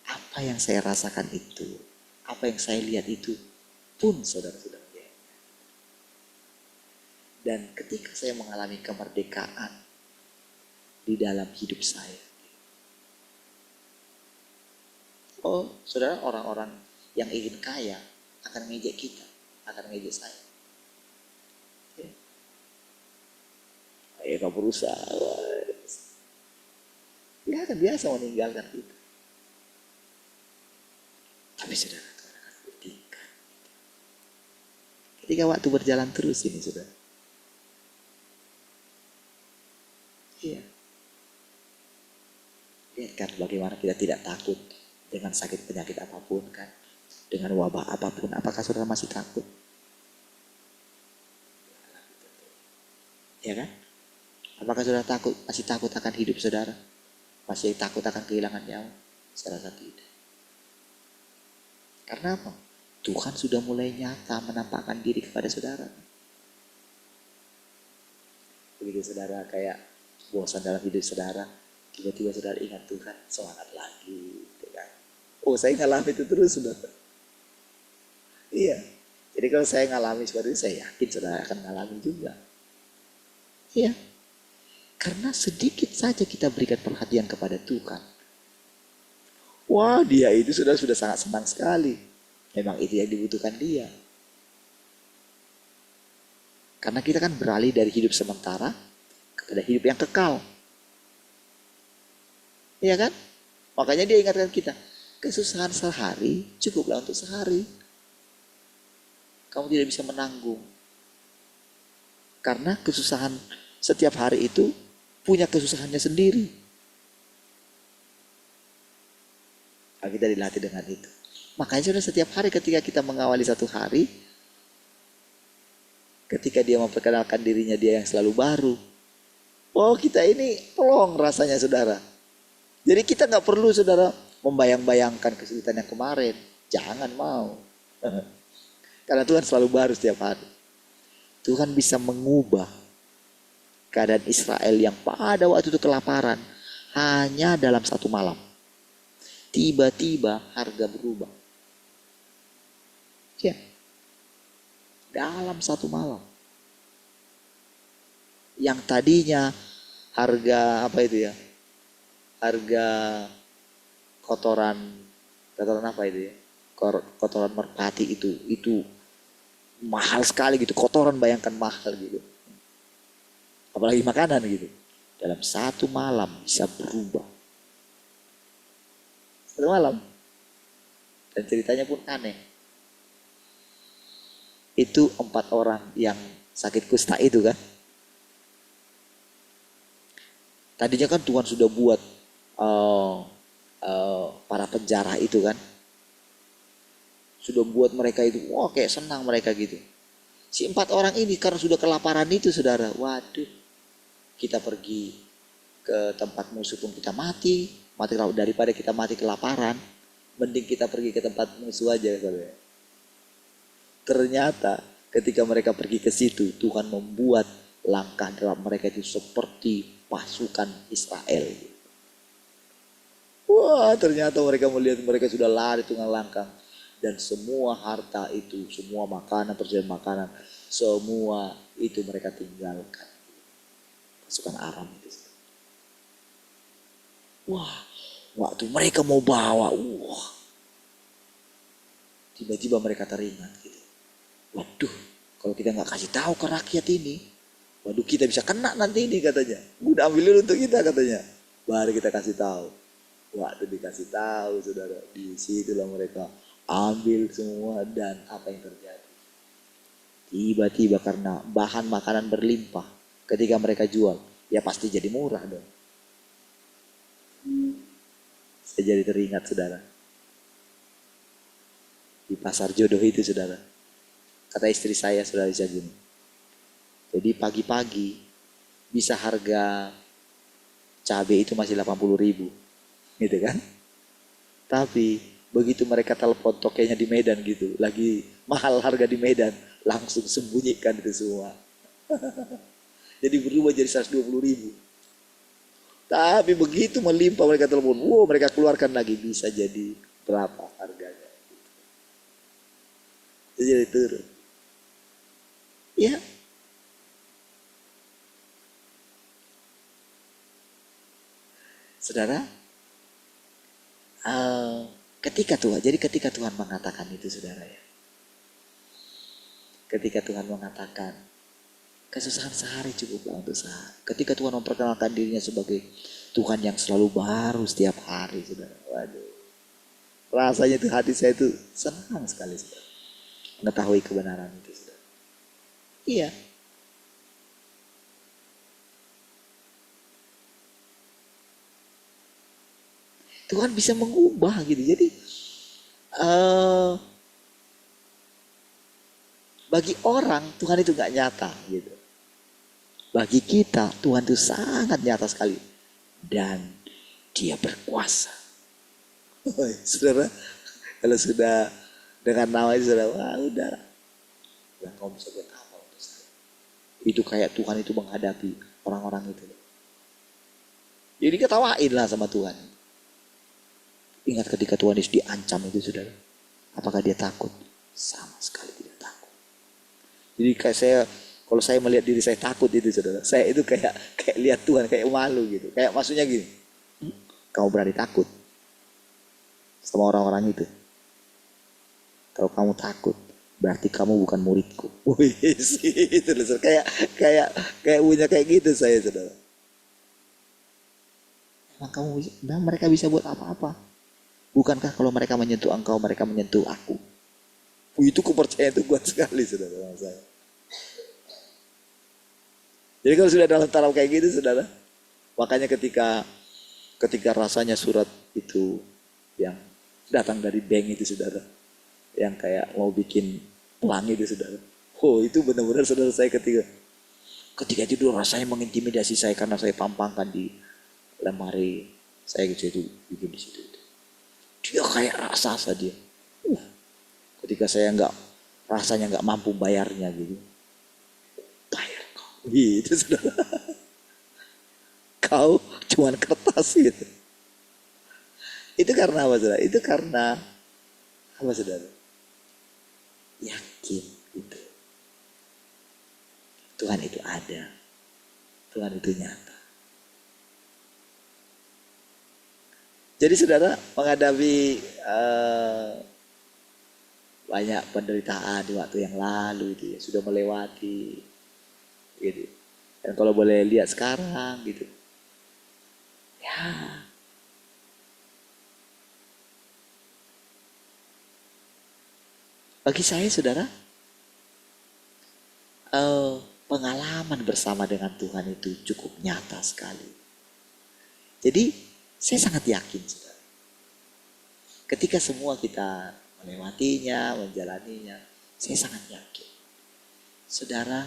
apa yang saya rasakan itu, apa yang saya lihat itu pun saudara sudah melihat. Dan ketika saya mengalami kemerdekaan di dalam hidup saya, saudara, orang-orang yang ingin kaya akan ngejek kita, akan ngejek saya. Kau berusaha, dia akan biasa meninggalkan kita. Tapi saudara, Tuhan akan buktikan. Ketika waktu berjalan terus ini saudara. Iya. Lihat kan bagaimana kita tidak takut dengan sakit penyakit apapun kan. Dengan wabah apapun. Apakah saudara masih takut? Ya kan? Apakah saudara masih takut akan hidup saudara? Masih takut akan kehilangan nyawa? Saya rasa tidak. Karena apa? Tuhan sudah mulai nyata menampakkan diri kepada saudara. Begitu saudara kayak bosan dalam hidup saudara, tiba-tiba saudara ingat Tuhan, semangat lagi. Gitu kan? Saya ngalamin itu terus saudara. Jadi kalau saya ngalami seperti itu, saya yakin saudara akan ngalami juga. Iya. Karena sedikit saja kita berikan perhatian kepada Tuhan. Wah, dia itu sudah sangat senang sekali. Memang itu yang dibutuhkan dia. Karena kita kan beralih dari hidup sementara kepada hidup yang kekal. Iya kan? Makanya dia ingatkan kita, kesusahan sehari cukuplah untuk sehari. Kamu tidak bisa menanggung. Karena kesusahan setiap hari itu punya kesusahannya sendiri. Nah, kita dilatih dengan itu. Makanya sudah setiap hari ketika kita mengawali satu hari, ketika dia memperkenalkan dirinya dia yang selalu baru, oh kita ini plong rasanya saudara. Jadi kita nggak perlu saudara membayang-bayangkan kesulitan yang kemarin. Jangan mau. Karena Tuhan selalu baru setiap hari. Tuhan bisa mengubah keadaan Israel yang pada waktu itu kelaparan hanya dalam satu malam. Tiba-tiba harga berubah. Ya. Dalam satu malam. Yang tadinya harga apa itu ya? Harga kotoran apa itu ya? Kotoran merpati itu mahal sekali gitu. Kotoran bayangkan mahal gitu. Apalagi makanan gitu. Dalam satu malam bisa berubah. Satu malam. Dan ceritanya pun aneh. Itu 4 orang yang sakit kusta itu kan. Tadinya kan Tuhan sudah buat para penjara itu kan. Sudah buat mereka itu, wah kayak senang mereka gitu. Si 4 orang ini karena sudah kelaparan itu saudara. Waduh, kita pergi ke tempat musuh pun kita mati daripada kita mati kelaparan. Mending kita pergi ke tempat musuh aja saudara. Ternyata ketika mereka pergi ke situ, Tuhan membuat langkah dalam mereka itu seperti pasukan Israel. Wah, ternyata mereka melihat mereka sudah lari tunggang langkah. Dan semua harta itu, semua makanan, persediaan makanan, semua itu mereka tinggalkan. Pasukan Aram itu. Wah, waktu mereka mau bawa, tiba-tiba mereka teringat gitu. Waduh, kalau kita nggak kasih tahu ke rakyat ini, waduh kita bisa kena nanti ini katanya. Udah ambil dulu untuk kita katanya. Baru kita kasih tahu. Waktu dikasih tahu saudara, di situlah mereka ambil semua dan apa yang terjadi. Tiba-tiba karena bahan makanan berlimpah, ketika mereka jual, ya pasti jadi murah dong. Saya jadi teringat saudara. Di pasar jodoh itu saudara. Kata istri saya sudah bisa gini. Jadi pagi-pagi bisa harga cabai itu masih 80.000. Gitu kan. Tapi begitu mereka telepon tokenya di Medan gitu. Lagi mahal harga di Medan. Langsung sembunyikan itu semua. Jadi berubah jadi 120.000. Tapi begitu melimpah mereka telepon. Wow, mereka keluarkan lagi. Bisa jadi berapa harganya. Jadi turun. Ya. Saudara, ketika Tuhan mengatakan itu saudara ya. Ketika Tuhan mengatakan kesusahan sehari cukuplah untuk sehari. Ketika Tuhan memperkenalkan dirinya sebagai Tuhan yang selalu baru setiap hari saudara. Waduh. Rasanya itu hati saya itu senang sekali saudara. Mengetahui kebenaran itu saudara. Iya. Tuhan bisa mengubah gitu. Jadi bagi orang Tuhan itu gak nyata gitu. Bagi kita Tuhan itu sangat nyata sekali. Dan dia berkuasa. Saudara, kalau sudah dengan nama itu saudara, wah udah. Dan kamu bisa buat apa untuk saya. Itu kayak Tuhan itu menghadapi orang-orang itu. Jadi ketawain lah sama Tuhan. Ingat ketika Tuhan Yesus diancam itu saudara. Apakah dia takut? Sama sekali tidak takut. Jadi kayak saya, kalau saya melihat diri saya takut itu saudara. Saya itu kayak lihat Tuhan, kayak malu gitu. Kayak maksudnya gini, kamu berani takut sama orang-orang itu. Kalau kamu takut, berarti kamu bukan muridku. Wih, itu loh, kayak kayak kayak punya kayak gitu saya saudara. Mereka bisa buat apa-apa? Bukankah kalau mereka menyentuh engkau, mereka menyentuh aku? Itu kepercayaan itu kuat sekali saudara saya. Jadi kalau sudah dalam taraf kayak gitu saudara, makanya ketika rasanya surat itu yang datang dari bank itu saudara, yang kayak mau bikin pelangi itu saudara, oh itu benar-benar saudara saya ketika itu rasanya mengintimidasi saya karena saya pampangkan di lemari saya gitu, itu bikin di situ. Dia kayak raksasa dia. Ketika saya rasanya nggak mampu bayarnya gitu, bayar kau, gitu saudara. Kau cuman kertas gitu. Itu karena apa saudara? Itu karena apa saudara? Yakin itu Tuhan itu ada, Tuhan itu nyata. Jadi saudara menghadapi banyak penderitaan di waktu yang lalu itu ya, sudah melewati gitu. Dan kalau boleh lihat sekarang gitu, ya bagi saya saudara, pengalaman bersama dengan Tuhan itu cukup nyata sekali. Jadi saya sangat yakin saudara, ketika semua kita melewatinya, menjalaninya, saya sangat yakin saudara,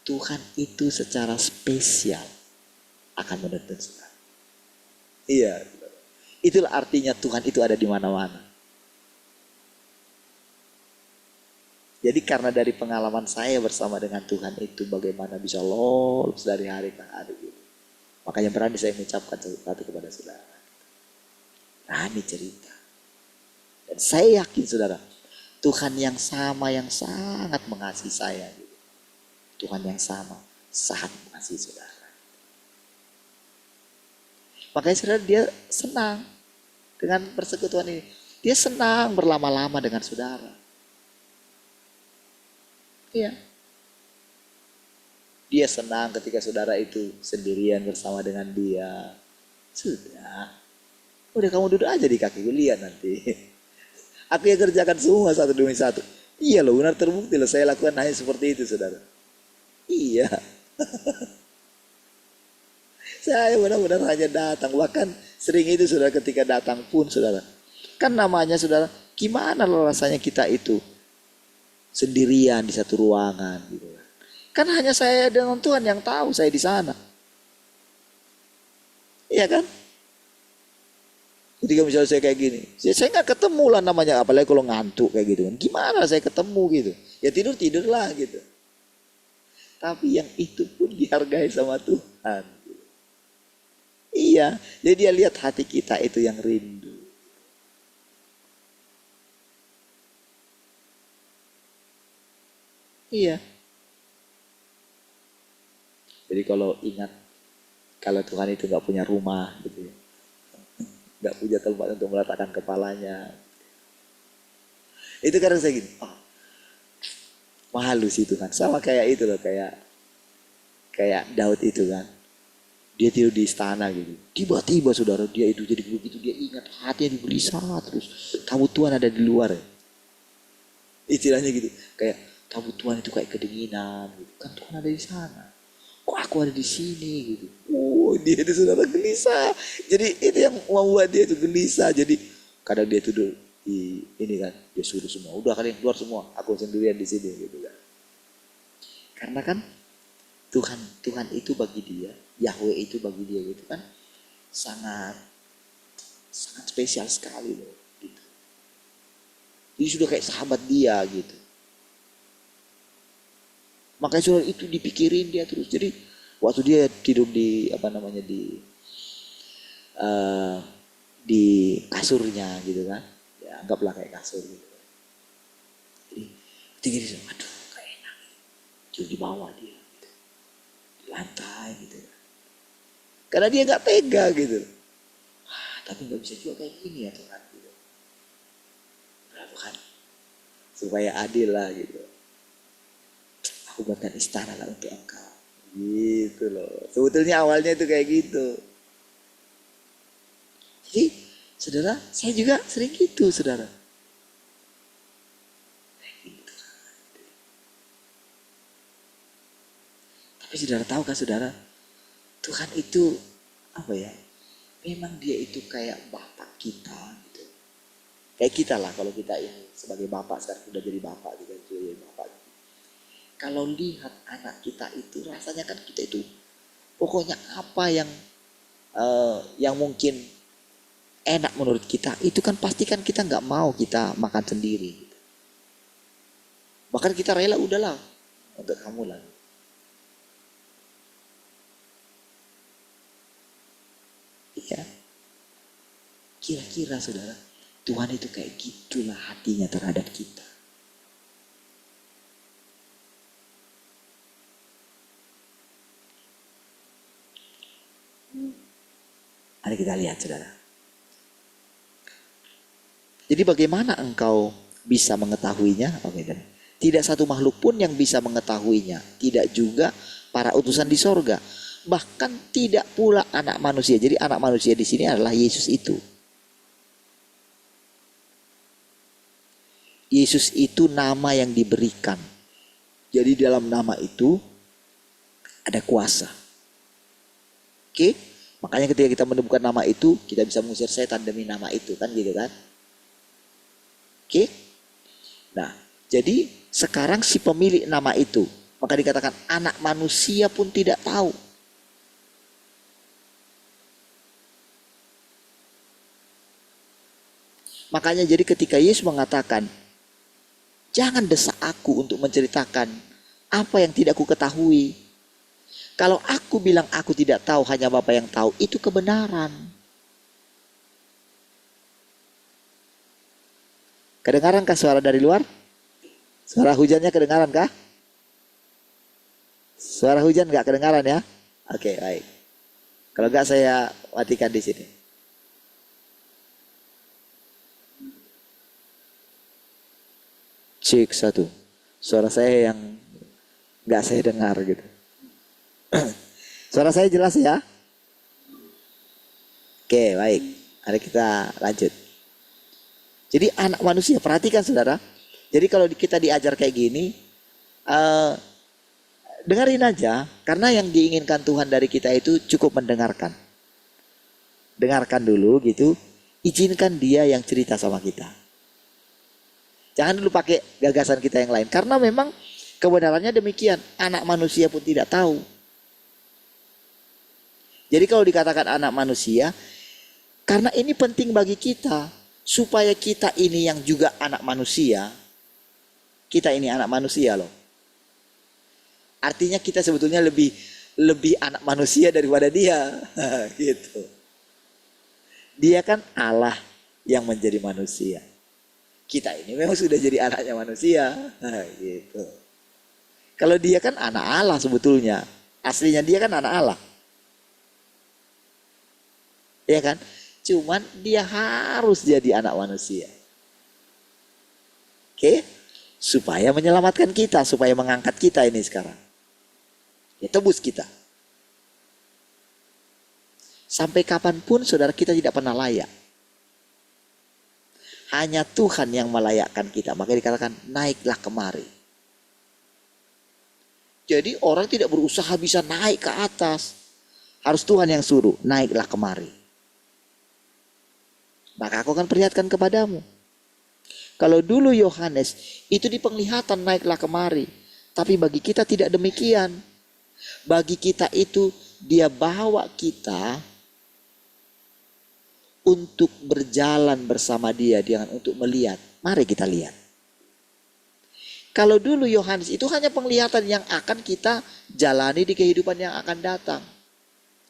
Tuhan itu secara spesial akan menuntun saudara. Iya, itulah artinya Tuhan itu ada di mana-mana. Jadi karena dari pengalaman saya bersama dengan Tuhan itu, bagaimana bisa lolos dari hari ke hari gitu. Makanya berani saya mengucapkan sesuatu kepada saudara. Berani cerita. Dan saya yakin saudara, Tuhan yang sama yang sangat mengasihi saya gitu. Tuhan yang sama sangat mengasihi saudara. Makanya saudara, dia senang dengan persekutuan ini. Dia senang berlama-lama dengan saudara. Iya. Dia senang ketika saudara itu sendirian bersama dengan dia. Sudah. Udah kamu duduk aja di kakiku, lihat nanti. Aku yang kerjakan semua satu demi satu. Iya loh, benar terbukti loh saya lakukan hanya seperti itu saudara. Iya. Saya benar-benar hanya datang. Bahkan sering itu saudara, ketika datang pun saudara, kan namanya saudara, gimana loh rasanya kita itu sendirian di satu ruangan gitu. Kan hanya saya dengan Tuhan yang tahu saya di sana. Iya kan? Ketika misalnya saya kayak gini, saya nggak ketemu lah namanya, apalagi kalau ngantuk kayak gitu kan. Gimana saya ketemu gitu? Ya tidur lah gitu. Tapi yang itu pun dihargai sama Tuhan. Iya, jadi dia lihat hati kita itu yang rindu. Iya. Jadi kalau ingat, kalau Tuhan itu nggak punya rumah gitu ya, nggak punya tempat untuk meletakkan kepalanya, itu kadang saya gini, malu sih Tuhan. Sama kayak itu loh, kayak Daud itu kan, dia tidur di istana gitu, tiba-tiba saudara dia itu jadi begitu, dia ingat hatinya gelisah terus, tabut Tuhan ada di luar ya. Istilahnya gitu, kayak tabut Tuhan itu kayak kedinginan gitu. Kan Tuhan ada di sana, kok aku ada di sini gitu. Oh, dia itu saudara gelisah. Jadi itu yang membuat dia itu gelisah. Jadi kadang dia tidur di ini kan, dia suruh semua, udah kalian keluar semua, aku sendirian di sini gitu kan. Karena kan Tuhan itu bagi dia, Yahweh itu bagi dia gitu kan, sangat spesial sekali loh gitu. Jadi sudah kayak sahabat dia gitu. Makanya soal itu dipikirin dia terus. Jadi waktu dia tidur di di kasurnya gitu kan, ya anggaplah kayak kasur gitu. Jadi ketika dia, aduh kayak Tidur di bawah dia, gitu. Di lantai gitu. Karena dia nggak tega gitu. Tapi nggak bisa juga kayak gini ya Tuhan. Gitu. Nah, Tuhan, supaya adil lah gitu. Aku buatkan istana lah untuk Engkau. Gitu loh. Sebetulnya awalnya itu kayak gitu. Jadi, saudara, saya juga sering gitu, saudara. Tapi saudara tahu kan saudara, Tuhan itu apa ya? Memang dia itu kayak bapak kita gitu. Kayak kita lah kalau kita ini sebagai bapak sekarang sudah jadi bapak gitu, jadi bapak. Kalau lihat anak kita itu rasanya kan kita itu pokoknya apa yang mungkin enak menurut kita itu kan pasti kan kita nggak mau kita makan sendiri. Gitu. Bahkan kita rela udahlah untuk kamu lah. Ya. Kira-kira saudara, Tuhan itu kayak gitulah hatinya terhadap kita. Mari kita lihat saudara. Jadi bagaimana engkau bisa mengetahuinya? Oke, tidak satu makhluk pun yang bisa mengetahuinya. Tidak juga para utusan di sorga. Bahkan tidak pula anak manusia. Jadi anak manusia di sini adalah Yesus itu. Yesus itu nama yang diberikan. Jadi dalam nama itu ada kuasa. Oke? Makanya ketika kita menemukan nama itu, kita bisa mengusir setan demi nama itu, kan gitu kan? Oke? Nah, jadi sekarang si pemilik nama itu, maka dikatakan anak manusia pun tidak tahu. Makanya jadi ketika Yesus mengatakan, jangan desak aku untuk menceritakan apa yang tidak ku ketahui. Kalau aku bilang aku tidak tahu, hanya Bapa yang tahu, itu kebenaran. Kedengaran kah suara dari luar? Suara hujannya kedengaran kah? Suara hujan nggak kedengaran ya? Oke, baik. Kalau nggak saya matikan di sini. Cek satu. Suara saya yang nggak saya dengar gitu. Suara saya jelas ya? Oke, baik. Mari kita lanjut. Jadi anak manusia, perhatikan saudara. Jadi kalau kita diajar kayak gini, dengerin aja. Karena yang diinginkan Tuhan dari kita itu cukup mendengarkan. Dengarkan dulu gitu. Izinkan dia yang cerita sama kita. Jangan dulu pakai gagasan kita yang lain. Karena memang kebenarannya demikian. Anak manusia pun tidak tahu. Jadi kalau dikatakan anak manusia, karena ini penting bagi kita. Supaya kita ini yang juga anak manusia. Kita ini anak manusia loh. Artinya kita sebetulnya lebih anak manusia daripada dia. Gitu. Dia kan Allah yang menjadi manusia. Kita ini memang sudah jadi anaknya manusia. Gitu. Kalau dia kan anak Allah sebetulnya. Aslinya dia kan anak Allah. Ya kan? Cuman dia harus jadi anak manusia. Oke? Supaya menyelamatkan kita. Supaya mengangkat kita ini sekarang. Ya tebus kita. Sampai kapanpun saudara kita tidak pernah layak. Hanya Tuhan yang melayakkan kita. Maka dikatakan naiklah kemari. Jadi orang tidak berusaha bisa naik ke atas. Harus Tuhan yang suruh. Naiklah kemari. Maka aku akan perlihatkan kepadamu. Kalau dulu Yohanes itu di penglihatan naiklah kemari. Tapi bagi kita tidak demikian. Bagi kita itu dia bawa kita untuk berjalan bersama dia, untuk melihat. Mari kita lihat. Kalau dulu Yohanes itu hanya penglihatan yang akan kita jalani di kehidupan yang akan datang.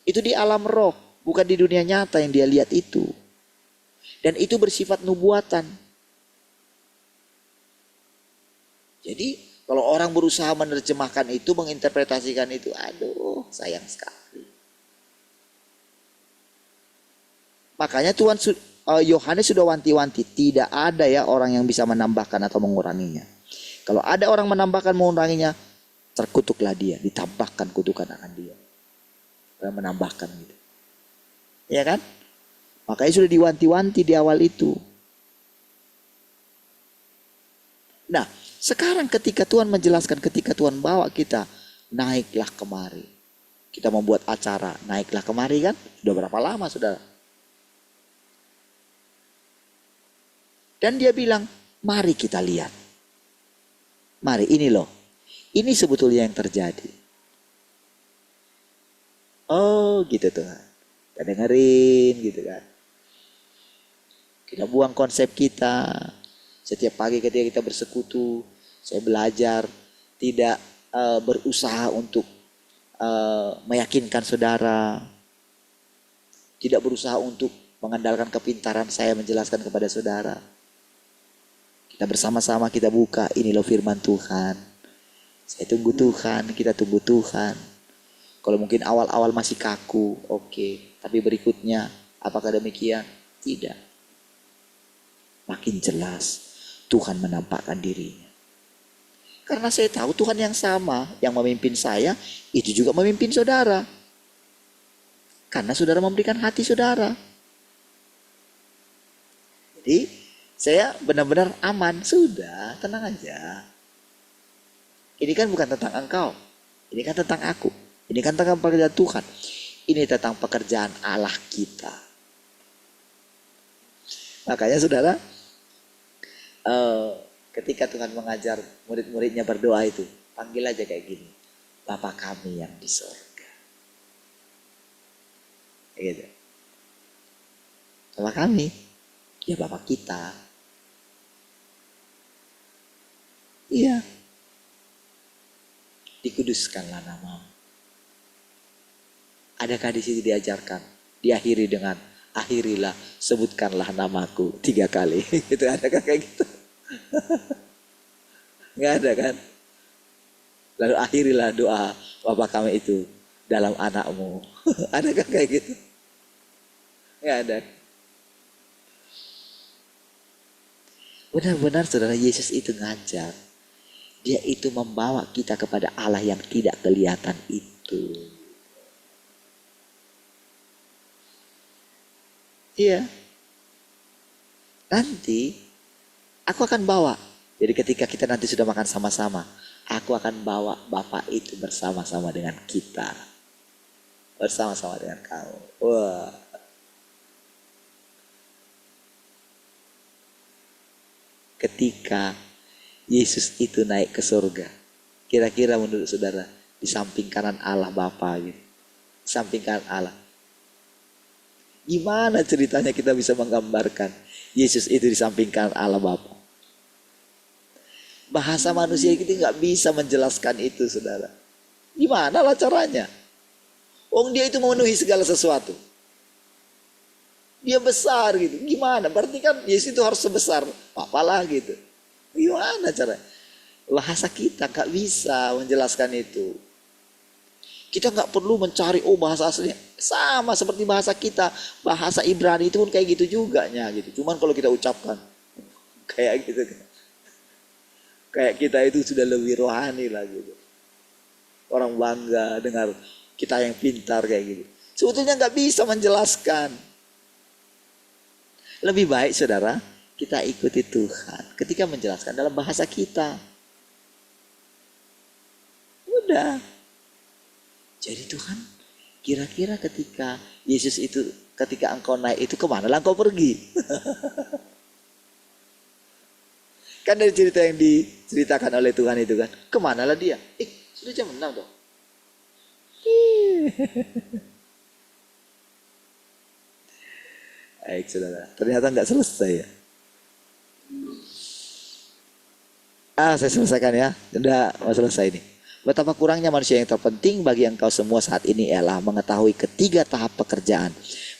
Itu di alam roh, bukan di dunia nyata yang dia lihat itu. Dan itu bersifat nubuatan. Jadi Kalau orang berusaha menerjemahkan itu, menginterpretasikan itu, aduh sayang sekali. Makanya Yohanes sudah wanti-wanti, tidak ada ya orang yang bisa menambahkan atau menguranginya. Kalau ada orang menambahkan menguranginya, terkutuklah dia, ditambahkan kutukan akan dia. Orang menambahkan gitu. Ya kan? Makanya sudah diwanti-wanti di awal itu. Nah, sekarang ketika Tuhan menjelaskan, ketika Tuhan bawa kita, naiklah kemari. Kita membuat acara, naiklah kemari kan? Sudah berapa lama, saudara? Dan dia bilang, mari kita lihat. Mari, ini loh. Ini sebetulnya yang terjadi. Oh gitu Tuhan. Kita dengerin gitu kan. Kita buang konsep kita. Setiap pagi ketika kita bersekutu, saya belajar tidak berusaha untuk meyakinkan saudara. Tidak berusaha untuk mengandalkan kepintaran saya menjelaskan kepada saudara. Kita bersama-sama kita buka, ini loh firman Tuhan. Saya tunggu Tuhan, kita tunggu Tuhan. Kalau mungkin awal-awal masih kaku, oke. Tapi berikutnya, apakah demikian? Tidak. Makin jelas Tuhan menampakkan dirinya. Karena saya tahu Tuhan yang sama, yang memimpin saya, itu juga memimpin saudara. Karena saudara memberikan hati saudara. Jadi, saya benar-benar aman. Sudah, tenang aja. Ini kan bukan tentang engkau. Ini kan tentang aku. Ini kan tentang pekerjaan Tuhan. Ini tentang pekerjaan Allah kita. Makanya saudara, ketika Tuhan mengajar murid-muridnya berdoa itu, panggil aja kayak gini. Bapa kami yang di sorga. Gitu. Bapa kami, ya Bapa kita. Iya. Dikuduskanlah namamu. Adakah di situ diajarkan? Diakhiri dengan akhirilah, sebutkanlah namaku 3 kali. Itu adakah kayak gitu? Nggak ada kan? Lalu akhirilah doa Bapa kami itu dalam anakmu. Adakah kayak gitu? Nggak ada. Benar-benar saudara, Yesus itu ngajar. Dia itu membawa kita kepada Allah yang tidak kelihatan itu. Iya. Nanti aku akan bawa. Jadi ketika kita nanti sudah makan sama-sama, aku akan bawa Bapak itu bersama-sama dengan kita. Bersama-sama dengan kamu. Wah. Ketika Yesus itu naik ke surga, kira-kira menurut saudara, di samping kanan Allah Bapa gitu. Di samping kanan Allah. Gimana ceritanya kita bisa menggambarkan Yesus itu di samping kanan Allah Bapa? Bahasa manusia kita nggak bisa menjelaskan itu, saudara. Gimana lah caranya? Dia itu memenuhi segala sesuatu. Dia besar gitu. Gimana? Berarti kan Yesus itu harus sebesar Bapa lah gitu. Gimana cara? Bahasa kita nggak bisa menjelaskan itu. Kita nggak perlu mencari bahasa aslinya sama seperti bahasa kita. Bahasa Ibrani itu pun kayak gitu juga gitu. Cuman kalau kita ucapkan kayak gitu, kayak kita itu sudah lebih rohani lah gitu. Orang bangga dengar kita yang pintar kayak gitu. Sebetulnya nggak bisa menjelaskan. Lebih baik saudara, kita ikuti Tuhan ketika menjelaskan dalam bahasa kita. Udah. Jadi Tuhan, kira-kira ketika Yesus itu, ketika engkau naik itu kemana lah engkau pergi? Kan dari cerita yang diceritakan oleh Tuhan itu kan, kemana lah dia? Sudah jam 6 dong. Baik saudara, ternyata nggak selesai ya. Saya selesaikan ya, udah mau selesai nih. Betapa kurangnya manusia yang terpenting bagi engkau semua saat ini ialah mengetahui ketiga tahap pekerjaan.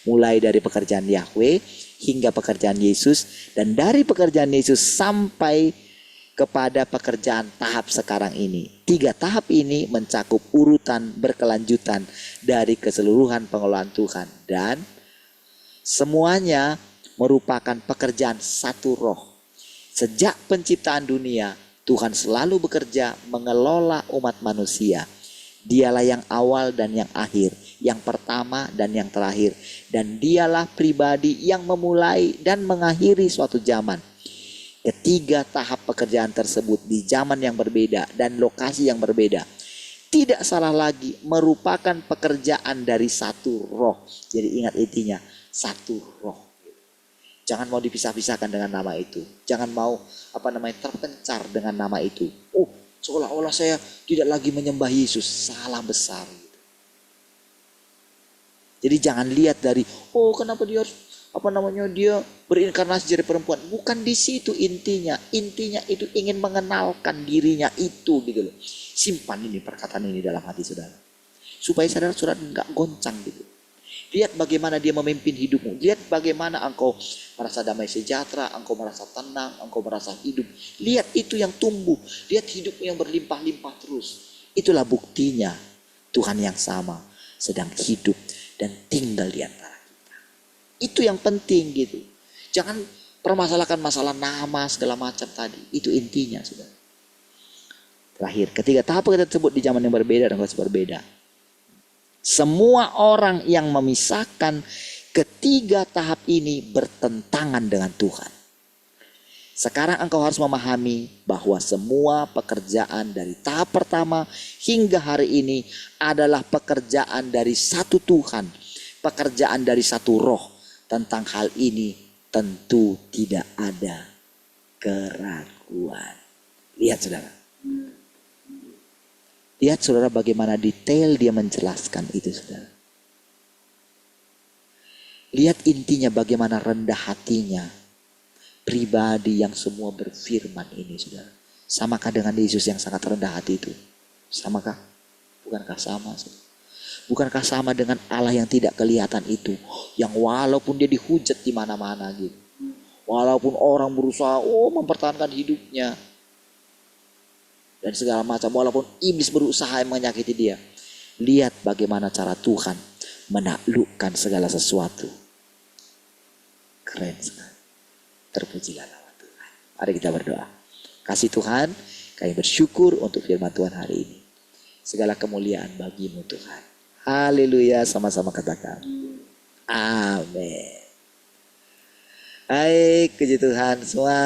Mulai dari pekerjaan Yahweh hingga pekerjaan Yesus. Dan dari pekerjaan Yesus sampai kepada pekerjaan tahap sekarang ini. 3 tahap ini mencakup urutan berkelanjutan dari keseluruhan pengelolaan Tuhan. Dan semuanya merupakan pekerjaan satu roh. Sejak penciptaan dunia, Tuhan selalu bekerja mengelola umat manusia. Dialah yang awal dan yang akhir, yang pertama dan yang terakhir. Dan dialah pribadi yang memulai dan mengakhiri suatu zaman. Ketiga tahap pekerjaan tersebut di zaman yang berbeda dan lokasi yang berbeda, tidak salah lagi, merupakan pekerjaan dari satu roh. Jadi ingat intinya, satu roh. Jangan mau dipisah-pisahkan dengan nama itu. Jangan mau terpencar dengan nama itu. Oh, seolah-olah saya tidak lagi menyembah Yesus. Salah besar. Jadi jangan lihat dari, oh kenapa dia harus dia berinkarnasi jadi perempuan. Bukan di situ intinya. Intinya itu ingin mengenalkan dirinya itu gitu loh. Simpan ini perkataan ini dalam hati saudara, supaya saudara nggak goncang gitu. Lihat bagaimana dia memimpin hidupmu. Lihat bagaimana engkau merasa damai sejahtera, engkau merasa tenang, engkau merasa hidup. Lihat itu yang tumbuh. Lihat hidupmu yang berlimpah-limpah terus. Itulah buktinya Tuhan yang sama sedang hidup dan tinggal di antara kita. Itu yang penting gitu. Jangan permasalahkan masalah nama segala macam tadi. Itu intinya saudara. Terakhir, ketiga tahap kita sebut di zaman yang berbeda dan kondisi berbeda. Semua orang yang memisahkan ketiga tahap ini bertentangan dengan Tuhan. Sekarang engkau harus memahami bahwa semua pekerjaan dari tahap pertama hingga hari ini adalah pekerjaan dari satu Tuhan, pekerjaan dari satu roh. Tentang hal ini tentu tidak ada keraguan. Lihat saudara. Lihat saudara bagaimana detail dia menjelaskan itu saudara. Lihat intinya bagaimana rendah hatinya pribadi yang semua berfirman ini saudara. Samakah dengan Yesus yang sangat rendah hati itu? Samakah? Bukankah sama saudara? Bukankah sama dengan Allah yang tidak kelihatan itu? Yang walaupun dia dihujat di mana-mana gitu. Walaupun orang berusaha mempertahankan hidupnya. Dan segala macam, walaupun iblis berusaha menyakiti dia. Lihat bagaimana cara Tuhan menaklukkan segala sesuatu. Keren sekali. Terpujilah nama Tuhan. Mari kita berdoa. Kasih Tuhan, kami bersyukur untuk firman Tuhan hari ini. Segala kemuliaan bagimu Tuhan. Haleluya, sama-sama katakan. Amin. Baik, puji Tuhan semua.